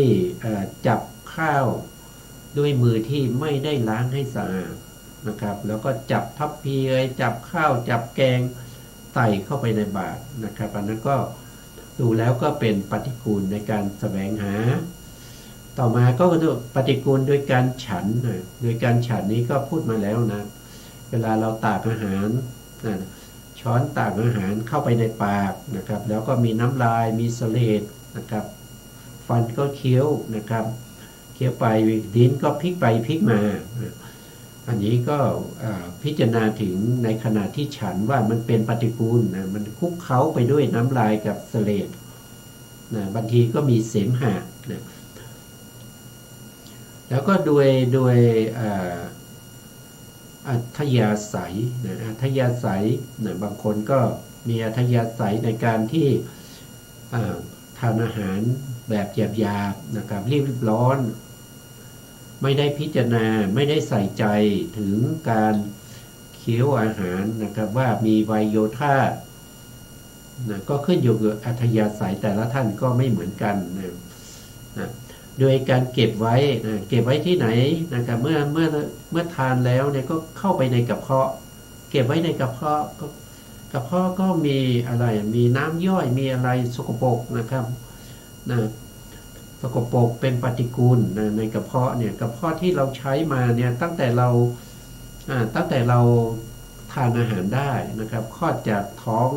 จับข้าวด้วยมือที่ไม่ได้ล้างให้สะอาดนะครับแล้วก็จับทัพพีจับข้าวจับแกงใส่เข้าไปในบาตรนะครับอันนั้นก็ดูแล้วก็เป็นปฏิกูลในการแสวงหาต่อมาก็ปฏิกูลโดยการฉันโดยการฉันนี้ก็พูดมาแล้วนะเวลาเราตากอาหารช้อนตากอาหารเข้าไปในปากนะครับแล้วก็มีน้ำลายมีเสลดนะครับฟันก็เคี้ยวนะครับเคี้ยวไปลิ้นก็พลิกไปพลิกมาอันนี้ก็พิจารณาถึงในขณะที่ฉันว่ามันเป็นปฏิกูลนะมันคลุกเคล้าไปด้วยน้ำลายกับเสลดนะบางทีก็มีเสมหะนะแล้วก็โดยอัธยาศัยนะอัธยาศัยนะบางคนก็มีอัธยาศัยในการที่ทานอาหารแบบหยาบๆนะครับรีบร้อนไม่ได้พิจารณาไม่ได้ใส่ใจถึงการเคี้ยวอาหารนะครับว่ามีไวโยธานะก็ขึ้นอยู่กับอัธยาศัยแต่ละท่านก็ไม่เหมือนกันนะโดยการเก็บไว้เก็บไว้ที่ไหนนะครับเมื่อทานแล้วเนี่ยก็เข้าไปในกระเพาะเก็บไว้ในกระเพาะก็มีอะไรมีน้ำย่อยมีอะไรสกปรกนะครับนะสกปรกเป็นปฏิกูลนะในกระเพาะเนี่ยกระเพาะที่เราใช้มาเนี่ยตั้งแต่เราทานอาหารได้นะครับคลอดจากท้อง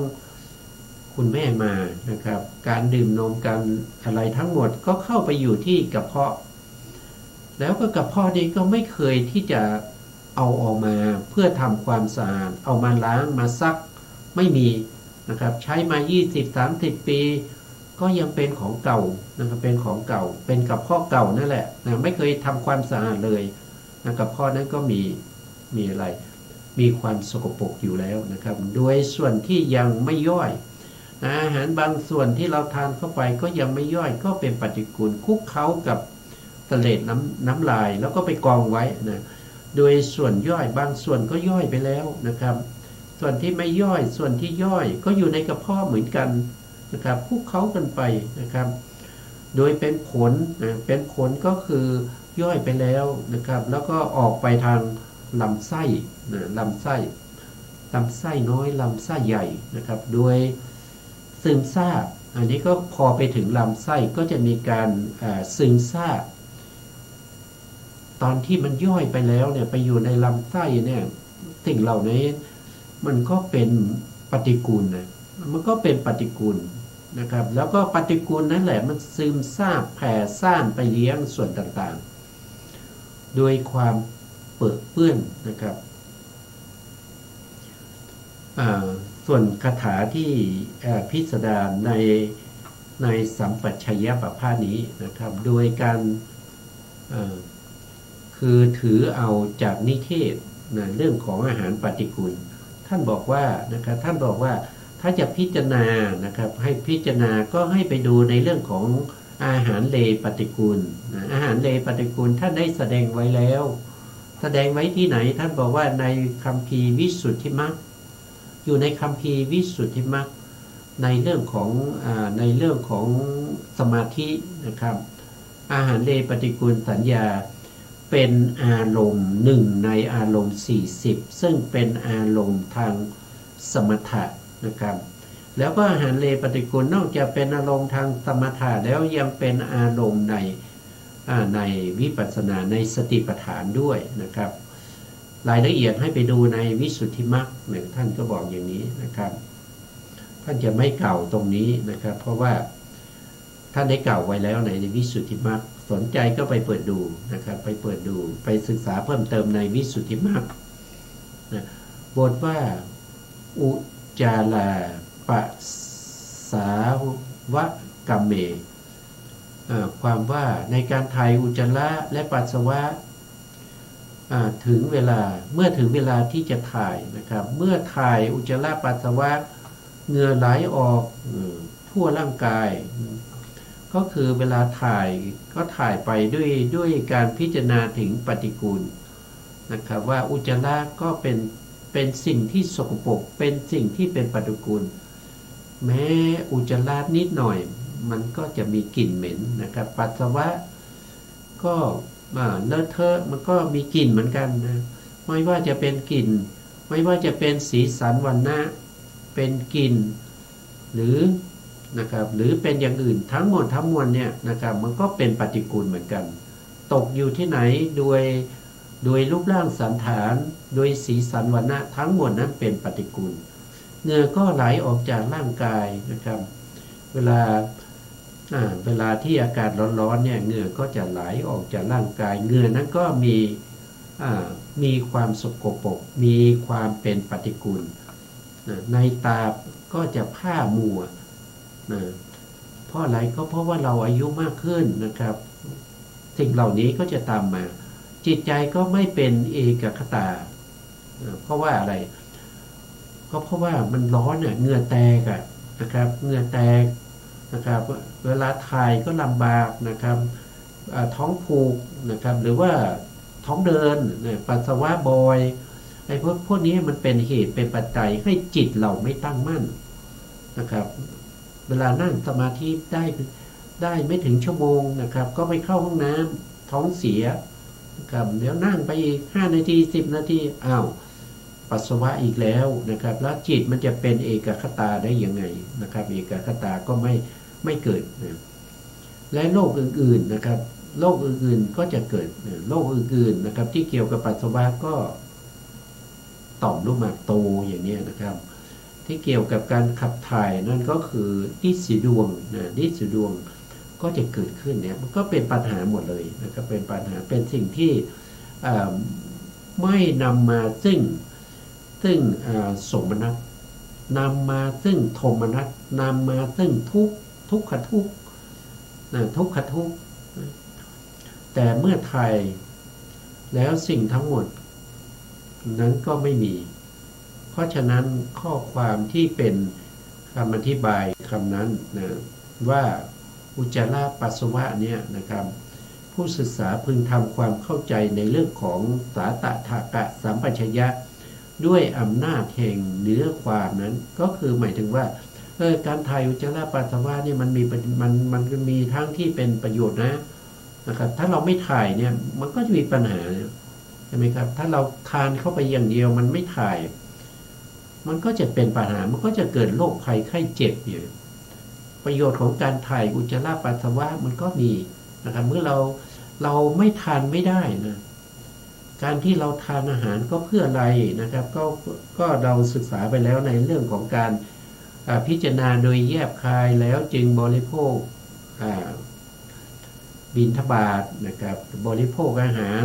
คุณแม่มานะครับการดื่มนมการอะไรทั้งหมดก็เข้าไปอยู่ที่กระเพาะแล้วก็กระเพาะนี้ก็ไม่เคยที่จะเอาออกมาเพื่อทำความสะอาดเอามาล้างมาซักไม่มีนะครับใช้มา20-30 ปีก็ยังเป็นของเก่านะครับเป็นของเก่าเป็นกระเพาะเก่านั่นแหละนะไม่เคยทำความสะอาดเลยนะกระเพาะนั้นก็มีอะไรมีความสกปรกอยู่แล้วนะครับโดยส่วนที่ยังไม่ย่อยอาหารบางส่วนที่เราทานเข้าไปก็ยังไม่ย่อยก็เป็นปฏิกูลคลุกเคล้ากับเสลดน้ำลายแล้วก็ไปกองไว้นะโดยส่วนย่อยบางส่วนก็ย่อยไปแล้วนะครับส่วนที่ไม่ย่อยส่วนที่ย่อยก็อยู่ในกระเพาะเหมือนกันนะครับคลุกเคล้ากันไปนะครับโดยเป็นผลก็คือย่อยไปแล้วนะครับแล้วก็ออกไปทางลำไส้ลำไส้น้อยลำไส้ใหญ่นะครับโดยซึมซาบอันนี้ก็พอไปถึงลำไส้ก็จะมีการซึมซาบตอนที่มันย่อยไปแล้วเนี่ยไปอยู่ในลำไส้เนี่ยสิ่งเหล่านี้มันก็เป็นปฏิกูลนะมันก็เป็นปฏิกูลนะครับแล้วก็ปฏิกูลนั่นแหละมันซึมซาบแผ่ซ่านไปเลี้ยงส่วนต่างๆโดยความเปื้อนนะครับส่วนคาถาที่พิสดารในสัมปชัญญะประภาสนี้นะครับโดยการคือถือเอาจากนิเทศนะเรื่องของอาหารปฏิกูลท่านบอกว่านะครับท่านบอกว่าถ้าจะพิจารณานะครับให้พิจารณาก็ให้ไปดูในเรื่องของอาหารเลปฏิกูลนะอาหารเลปฏิกูลท่านได้แสดงไว้แล้วแสดงไว้ที่ไหนท่านบอกว่าในคัมภีร์วิสุทธิมรรคอยู่ในคัมภีร์วิสุทธิมรรคในเรื่องของสมาธินะครับอาหารเลปฏิกูลสัญญาเป็นอารมณ์หนึ่งในอารมณ์40ซึ่งเป็นอารมณ์ทางสมถะนะครับแล้วก็อาหารเลปฏิกูลนอกจากเป็นอารมณ์ทางสมถะแล้วยังเป็นอารมณ์ในวิปัสสนาในสติปัฏฐานด้วยนะครับรายละเอียดให้ไปดูในวิสุทธิมรรคเนี่ยท่านก็บอกอย่างนี้นะครับท่านจะไม่กล่าวตรงนี้นะครับเพราะว่าท่านได้กล่าวไว้แล้วในวิสุทธิมรรคสนใจก็ไปเปิดดูนะครับไปเปิดดูไปศึกษาเพิ่มเติมในวิสุทธิมรรคนะบทว่าอุจาราปัสสาวกัมเมความว่าในการถ่ายอุจจาระและปัสสาวะ ถึงเวลาเมื่อถึงเวลาที่จะถ่ายนะครับเมื่อถ่ายอุจจาระปัสสาวะเหงื่อไหลออกทั่วร่างกายก็คือเวลาถ่ายก็ถ่ายไปด้วยการพิจารณาถึงปฏิกูลนะครับว่าอุจจาระก็เป็นสิ่งที่สกปรกเป็นสิ่งที่เป็นปฏิกูลแม้อุจจาระนิดหน่อยมันก็จะมีกลิ่นเหม็นนะครับปัสสาวะก็เลอะเทอะมันก็มีกลิ่นเหมือนกันนะไม่ว่าจะเป็นกลิ่นไม่ว่าจะเป็นสีสันวรรณะเป็นกลิ่นหรือนะครับหรือเป็นอย่างอื่นทั้งหมดทั้งมวลเนี่ยนะครับมันก็เป็นปฏิกูลเหมือนกันตกอยู่ที่ไหนโดยรูปร่างสันฐานโดยสีสันวรรณะทั้งหมดนั้นเป็นปฏิกูลเหงื่อก็ไหลออกจากร่างกายนะครับเวลาที่อากาศร้อนๆเนี่ยเหงื่อก็จะไหลออกจากร่างกายเหงื่อนั้นก็มีความสกปรกมีความเป็นปฏิกูลในตาก็จะผ้ามัวเพราะอะไรก็เพราะว่าเราอายุมากขึ้นนะครับสิ่งเหล่านี้ก็จะตามมาจิตใจก็ไม่เป็นเอกคตาเพราะว่าอะไรก็เพราะว่ามันร้อนเหงื่อแตกนะครับเหงื่อแตกนะครับเวลาถ่ายก็ลำบากนะครับท้องผูกนะครับหรือว่าท้องเดินปัสสาวะบ่อยไอ้พวกนี้มันเป็นเหตุเป็นปัจจัยให้จิตเราไม่ตั้งมั่นนะครับเวลานั่งสมาธิได้ไม่ถึงชั่วโมงนะครับก็ไปเข้าห้องน้ำท้องเสียนะครับเดี๋ยวนั่งไปอีก5 นาที10 นาทีอ้าวปัสสาวะอีกแล้วนะครับแล้วจิตมันจะเป็นเอกคตาได้ยังไงนะครับเอกคตาก็ไม่เกิดนะและโรคอื่นๆนะครับโรคอื่นๆก็จะเกิดโรคอื่นๆนะครับที่เกี่ยวกับปัสสาวะก็ต่อมลูกหมากโตอย่างนี้นะครับที่เกี่ยวกับการขับถ่ายนั่นก็คือดินสีดวงดินสีดวงก็จะเกิดขึ้นเนี่ยมันก็เป็นปัญหาหมดเลยนะครับเป็นปัญหาเป็นสิ่งที่ไม่นำมาซึ่งสมนัตนำมาซึ่งโทมนัสนำมาซึ่งทุกขทุกข์ทุกขทุกข์แต่เมื่อไทยแล้วสิ่งทั้งหมดนั้นก็ไม่มีเพราะฉะนั้นข้อความที่เป็นคำอธิบายคำนั้นนะว่าอุจจาระปัสสาวะเนี่ยนะครับผู้ศึกษาพึงทำความเข้าใจในเรื่องของสาตถากะสัมปชัญญะด้วยอำนาจแห่งเนื้อความนั้นก็คือหมายถึงว่าการถ่ายอุจจาระปัสสาวะนี่มันมีทั้งที่เป็นประโยชน์นะครับถ้าเราไม่ถ่ายเนี่ยมันก็จะมีปัญหาใช่ไหมครับถ้าเราทานเข้าไปอย่างเดียวมันไม่ถ่ายมันก็จะเป็นปัญหามันก็จะเกิดโรคภัยไข้เจ็บอยู่ประโยชน์ของการถ่ายอุจจาระปัสสาวะมันก็มีนะครับเมื่อเราไม่ทานไม่ได้นะการที่เราทานอาหารก็เพื่ออะไรนะครับก็เราศึกษาไปแล้วในเรื่องของการพิจารณาโดยแยบคายแล้วจึงบริโภคบิณฑบาตนะครับบริโภคอาหาร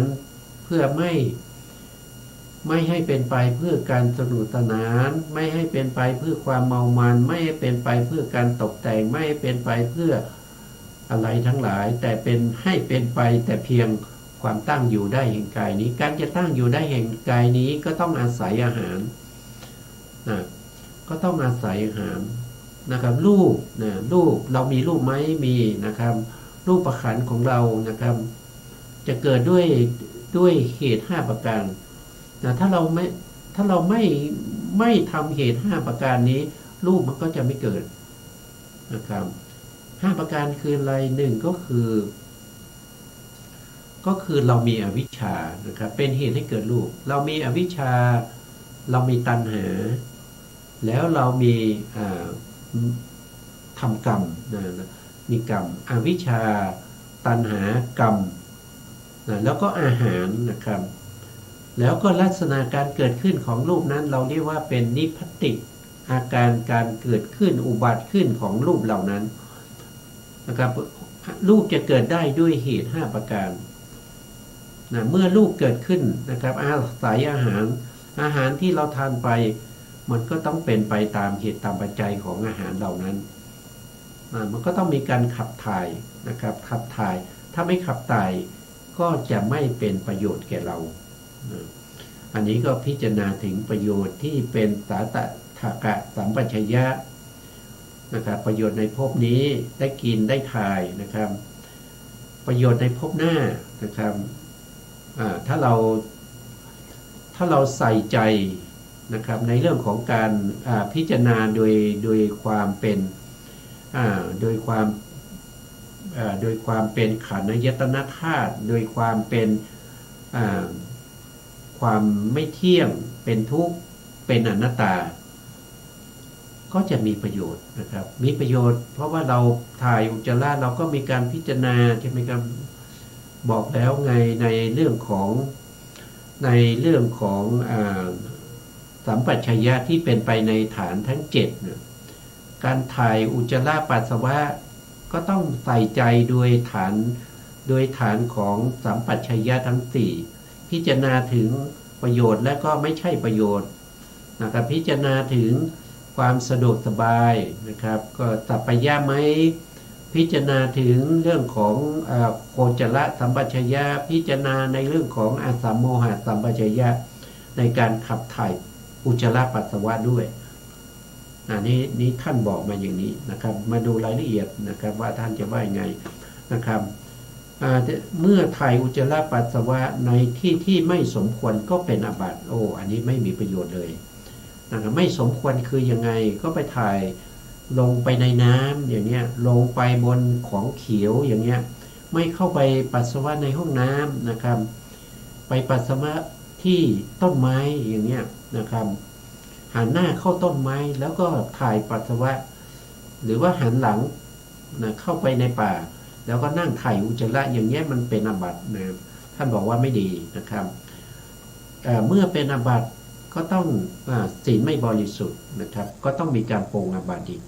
เพื่อไม่ให้เป็นไปเพื่อการสนุกสนานไม่ให้เป็นไปเพื่อความเมามันไม่ให้เป็นไปเพื่อการตกแต่งไม่ให้เป็นไปเพื่ออะไรทั้งหลายแต่ให้เป็นไปแต่เพียงความตั้งอยู่ได้แห่งกายนี้การจะตั้งอยู่ได้แห่งกายนี้ก็ต้องอาศัยอาหารก็ต้องอาศัยอาหารนะครับรูปเรามีรูปไหมมีนะครับรูปประขันของเรานะครับจะเกิดด้วยเหตุ5 ประการถ้าเราไม่ทำเหตุ5 ประการนี้รูปมันก็จะไม่เกิดนะครับ5 ประการคืออะไร1ก็คือเรามีอวิชชานะครับเป็นเหตุให้เกิดรูปเรามีอวิชชาเรามีตัณหาแล้วเรามีทำกรรมมีกรรมอวิชชาตัณหากรรมแล้วก็อาหารนะครับแล้วก็ลักษณะการเกิดขึ้นของรูปนั้นเราเรียกว่าเป็นนิพพติอาการการเกิดขึ้นอุบัติขึ้นของรูปเหล่านั้นนะครับรูปจะเกิดได้ด้วยเหตุ5 ประการเมื่อรูปเกิดขึ้นนะครับอาศัยอาหารที่เราทานไปมันก็ต้องเป็นไปตามเหตุตามปัจจัยของอาหารเหล่านั้นมันก็ต้องมีการขับถ่ายนะครับขับถ่ายถ้าไม่ขับถ่ายก็จะไม่เป็นประโยชน์แก่เรา อันนี้ก็พิจารณาถึงประโยชน์ที่เป็นสาตถกะสัมปชัญญะนะครับประโยชน์ในภพนี้ได้กินได้ถ่ายนะครับประโยชน์ในภพหน้านะครับถ้าเราใส่ใจนะครับในเรื่องของการพิจารณาโดยความเป็นโดยความเป็นขันธ์ยตนะธาตุโดยความเป็นความไม่เที่ยงเป็นทุกข์เป็นอนัตตาก็จะมีประโยชน์นะครับมีประโยชน์เพราะว่าเราถ่ายอุจจาระเราก็มีการพิจารณาใช่ไหมครับบอกแล้วไงในเรื่องของสัมปชัญญะที่เป็นไปในฐานทั้ง7เนี่ยการถ่ายอุจจาระปัสสาวะก็ต้องใส่ใจโดยฐานของสัมปชัญญะทั้ง4พิจารณาถึงประโยชน์และก็ไม่ใช่ประโยชน์นะครับพิจารณาถึงความสะดวกสบายนะครับก็สัพพยะไหมพิจารณาถึงเรื่องของโคจรสัมปชัญญะพิจารณาในเรื่องของอสัมโมหะสัมปชัญญะในการขับถ่ายอุจจาระปัสสาวะด้วยนี้ท่านบอกมาอย่างนี้นะครับมาดูรายละเอียดนะครับว่าท่านจะว่ายังไงนะครับเมื่อถ่ายอุจจาระปัสสาวะในที่ไม่สมควรก็เป็นอาบัติอันนี้ไม่มีประโยชน์เลยนะครับไม่สมควรคือยังไงก็ไปถ่ายลงไปในน้ำอย่างเงี้ยลงไปบนของเขียวอย่างเงี้ยไม่เข้าไปปัสสาวะในห้องน้ำนะครับไปปัสสาวะที่ต้นไม้อย่างเงี้ยนะครับหันหน้าเข้าต้นไม้แล้วก็ถ่ายปัสสาวะหรือว่าหันหลังนะเข้าไปในป่าแล้วก็นั่งถ่ายอุจจาระอย่างเงี้ยมันเป็นอาบัตินะท่านบอกว่าไม่ดีนะครับเมื่อเป็นอาบัติก็ต้องศีลไม่บริสุทธิ์นะครับก็ต้องมีการปรงอาบัติอีก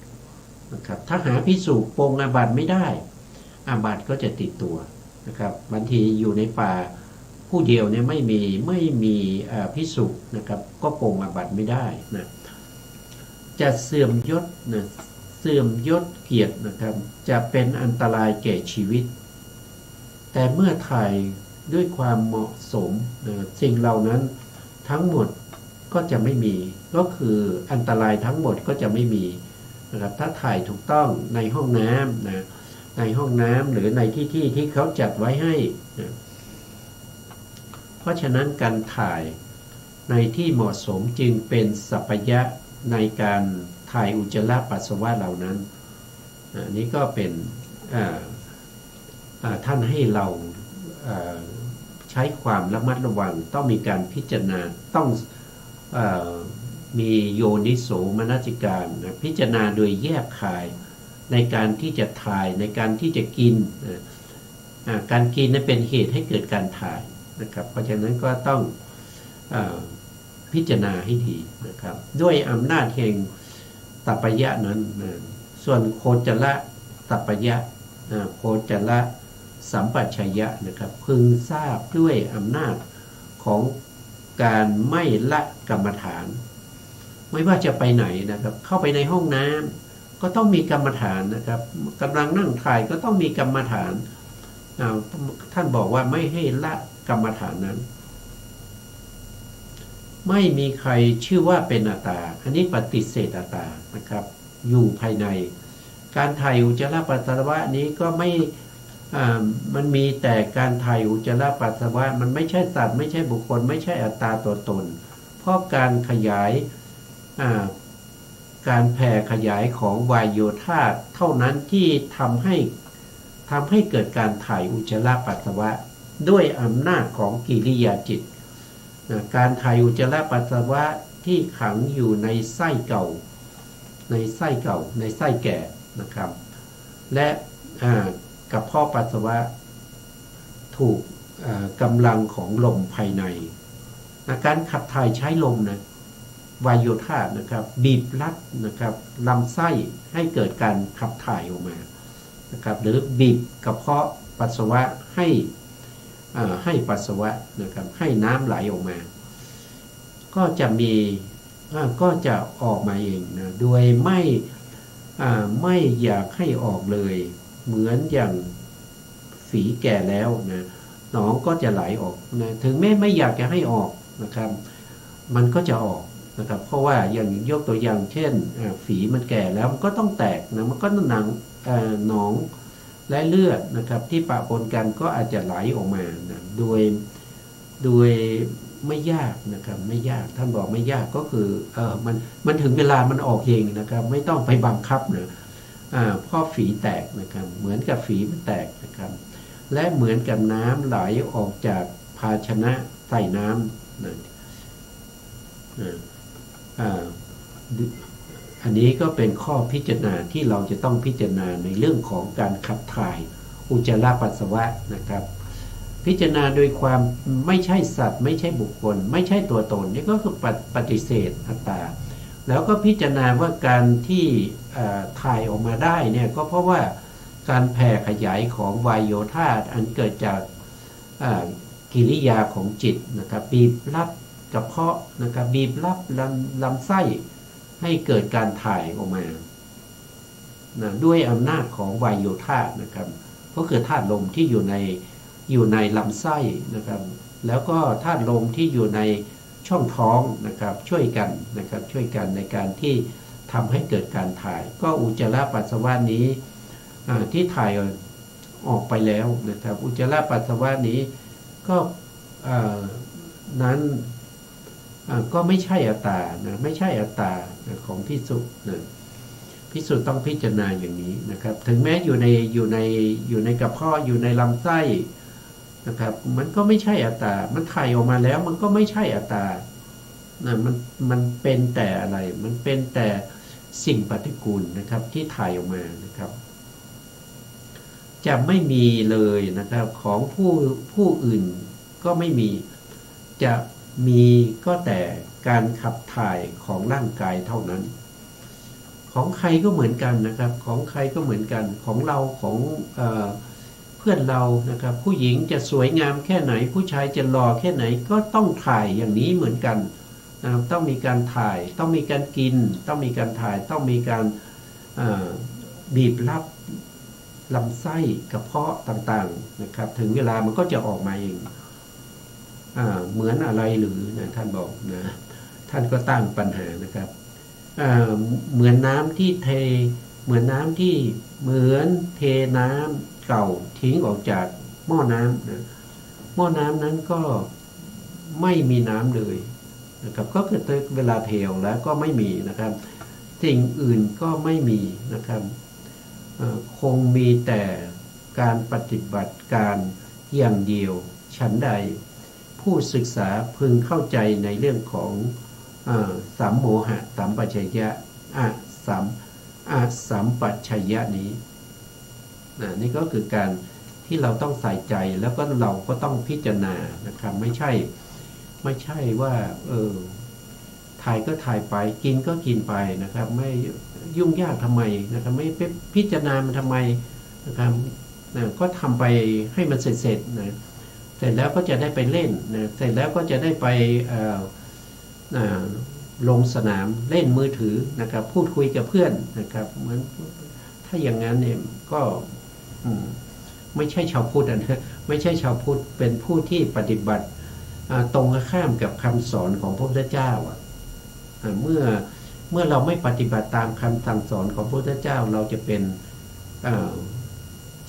นะครับถ้าหาภิกษุปรงอาบัติไม่ได้อาบัติก็จะติดตัวนะครับบางทีอยู่ในป่าผู้เดียวเนี่ยไม่มีภิกษุนะครับก็ปรงอาบัติไม่ได้นะจะเสื่อมยศนะเสื่อมยศเกียรตินะครับจะเป็นอันตรายแก่ชีวิตแต่เมื่อถ่ายด้วยความเหมาะสมสิ่งเหล่านั้นทั้งหมดก็จะไม่มีก็คืออันตรายทั้งหมดก็จะไม่มีนะครับถ้าถ่ายถูกต้องในห้องน้ำนะในห้องน้ำหรือในที่เขาจัดไว้ให้นะเพราะฉะนั้นการถ่ายในที่เหมาะสมจึงเป็นสัพพยะในการถ่ายอุจจาระปัสสาวะเหล่านั้นนี้ก็เป็นท่านให้เราใช้ความระมัดระวังต้องมีการพิจารณาต้องมีโยนิโสมนสิการนะพิจารณาโดยแยกคายในการที่จะถ่ายในการที่จะกินการกินนั้นเป็นเหตุให้เกิดการถ่ายนะครับเพราะฉะนั้นก็ต้องพิจารณาให้ดีนะครับด้วยอำนาจแห่งสัพพยะนั้นส่วนโคจรสัพพยะโคจรสัมปชัญญะนะครับพึงทราบด้วยอำนาจของการไม่ละกรรมฐานไม่ว่าจะไปไหนนะครับเข้าไปในห้องน้ำก็ต้องมีกรรมฐานนะครับกำลังนั่งถ่ายก็ต้องมีกรรมฐานท่านบอกว่าไม่ให้ละกรรมฐานนั้นไม่มีใครชื่อว่าเป็นอัตตาอันนี้ปฏิเสธอัตตานะครับอยู่ภายในการถ่ายอุจจาระปัสสาวะนี้ก็ไม่มันมีแต่การถ่ายอุจจาระปัสสาวะมันไม่ใช่สัตว์ไม่ใช่บุคคลไม่ใช่อัตตาตัวตนเพราะการขยายการแผ่ขยายของวายโยธาเท่านั้นที่ทำให้เกิดการถ่ายอุจจาระปัสสาวะด้วยอำนาจของกิริยาจิตการถ่ายอุจจาระปัสสาวะที่ขังอยู่ในไส้เก่าในไส้แก่นะครับและกระเพาะปัสสาวะถูกกำลังของลมภายในการขับถ่ายใช้ลมนะวายโยธานะครับบีบรัดนะครับลำไส้ให้เกิดการขับถ่ายออกมานะครับหรือบีบกระเพาะปัสสาวะให้ปัสสาวะนะครับให้น้ำไหลออกมาก็จะออกมาเองนะโดยไม่อยากให้ออกเลยเหมือนอย่างฝีแก่แล้วนะ หนองก็จะไหลออกนะถึงแม้ไม่อยากจะให้ออกนะครับมันก็จะออกนะครับเพราะว่าอย่างยกตัวอย่างเช่นฝีมันแก่แล้วมันก็ต้องแตกนะมันก็หนังหนองและเลือดนะครับที่ปะปนกันก็อาจจะไหลออกมานะโดยไม่ยากนะครับไม่ยากท่านบอกไม่ยากก็คือมันถึงเวลามันออกเองนะครับไม่ต้องไปบังคับนะเพราะฝีแตกนะครับเหมือนกับฝีมันแตกนะครับและเหมือนกับน้ำไหลออกจากภาชนะใส่น้ำนะอันนี้ก็เป็นข้อพิจารณาที่เราจะต้องพิจารณาในเรื่องของการขับถ่ายอุจจาระปัสสาวะนะครับพิจารณาโดยความไม่ใช่สัตว์ไม่ใช่บุคคลไม่ใช่ตัวตนนี่ก็คือปฏิเสธอัตตาแล้วก็พิจารณาว่าการที่ถ่ายออกมาได้เนี่ยก็เพราะว่าการแผ่ขยายของวายโยธาอันเกิดจากกิริยาของจิตนะครับบีบรัดกระเพาะนะครับบีบรัดลำไส้ให้เกิดการถ่ายออกมานะด้วยอำนาจของวายโยธานะครับก็คือธาตุลมที่อยู่ในลำไส้นะครับแล้วก็ธาตุลมที่อยู่ในช่องท้องนะครับช่วยกันนะครับช่วยกันในการที่ทำให้เกิดการถ่ายก็อุจจาระปัสสาวะนี้ที่ถ่ายออกไปแล้วนะครับอุจจาระปัสสาวะนี้ก็นั้นก็ไม่ใช่อัตตานะไม่ใช่อัตตาของภิกษุนะภิกษุต้องพิจารณาอย่างนี้นะครับถึงแม้อยู่ในกระเพาะอยู่ในลำไส้นะครับมันก็ไม่ใช่อัตตามันถ่ายออกมาแล้วมันก็ไม่ใช่อัตตานะมันเป็นแต่อะไรมันเป็นแต่สิ่งปฏิกูลนะครับที่ถ่ายออกมานะครับจะไม่มีเลยนะครับของผู้อื่นก็ไม่มีจะมีก็แต่การขับถ่ายของร่างกายเท่านั้นของใครก็เหมือนกันนะครับของใครก็เหมือนกันของเราของเพื่อนเรานะครับผู้หญิงจะสวยงามแค่ไหนผู้ชายจะหล่อแค่ไหนก็ต้องถ่ายอย่างนี้เหมือนกันนะครับต้องมีการถ่ายต้องมีการกินต้องมีการถ่ายต้องมีการบีบรัดลำไส้กระเพาะต่างๆนะครับถึงเวลามันก็จะออกมาเองเหมือนอะไรหรือนะท่านบอกนะท่านก็ตั้งปัญหานะครับเหมือนน้ำที่เหมือนน้ำที่เหมือนเทน้ำเก่าทิ้งออกจากหม้อน้ำนะหม้อน้ำนั้นก็ไม่มีน้ำเลยนะครับก็คือเวลาเทออกแล้วก็ไม่มีนะครับสิ่งอื่นก็ไม่มีนะครับคงมีแต่การปฏิบัติการอย่างเดียวฉันใดผู้ศึกษาพึงเข้าใจในเรื่องของสัมโมหะสัมปชัญญะสัมปชัญญะนี้นี่ก็คือการที่เราต้องใส่ใจแล้วก็เราก็ต้องพิจารณานะครับไม่ใช่ว่าถ่ายก็ถ่ายไปกินก็กินไปนะครับไม่ยุ่งยากทำไมนะครับไม่พิจารณามันทำไมนะครับก็ทำไปให้มันเสร็จนะเสร็จแล้วก็จะได้ไปเล่นนะเสร็จแล้วก็จะได้ไปลงสนามเล่นมือถือนะครับพูดคุยกับเพื่อนนะครับเหมือนถ้าอย่างนั้นเนี่ยก็ไม่ใช่ชาวพุทธนะไม่ใช่ชาวพุทธเป็นผู้ที่ปฏิบัติตรงข้ามกับคำสอนของพระพุทธเจ้าเมื่อเราไม่ปฏิบัติตามคำสั่งสอนของพระพุทธเจ้าเราจะเป็น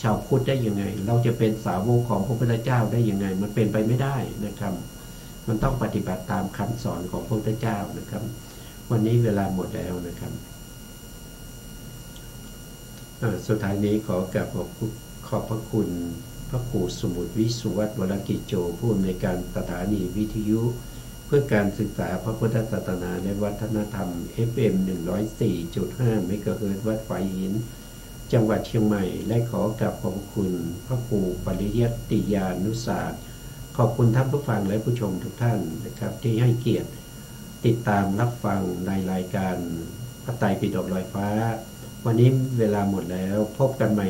ชาวพุทธได้ยังไงเราจะเป็นสาวกของพระพุทธเจ้าได้ยังไงมันเป็นไปไม่ได้นะครับมันต้องปฏิบัติตามคำสอนของพระพุทธเจ้านะครับวันนี้เวลาหมดแล้วนะครับสุดท้ายนี้ขอกราบขอบพระคุณพระครูสมุทรวิสุวัฒน์วรกิจโจผู้อำนวยการสถานีวิทยุเพื่อการศึกษาพระพุทธศาสนาและวัฒนธรรม FM 104.5 เมกะเฮิรตซ์วัดฝายหินจังหวัดเชียงใหม่และขอกราบขอบคุณพระครูปริยัติยานุศาสตร์ขอบคุณท่านผู้ฟังและผู้ชมทุกท่านนะครับที่ให้เกียรติติดตามรับฟังในรายการพระไตรปิฎกลอยฟ้าวันนี้เวลาหมดแล้วพบกันใหม่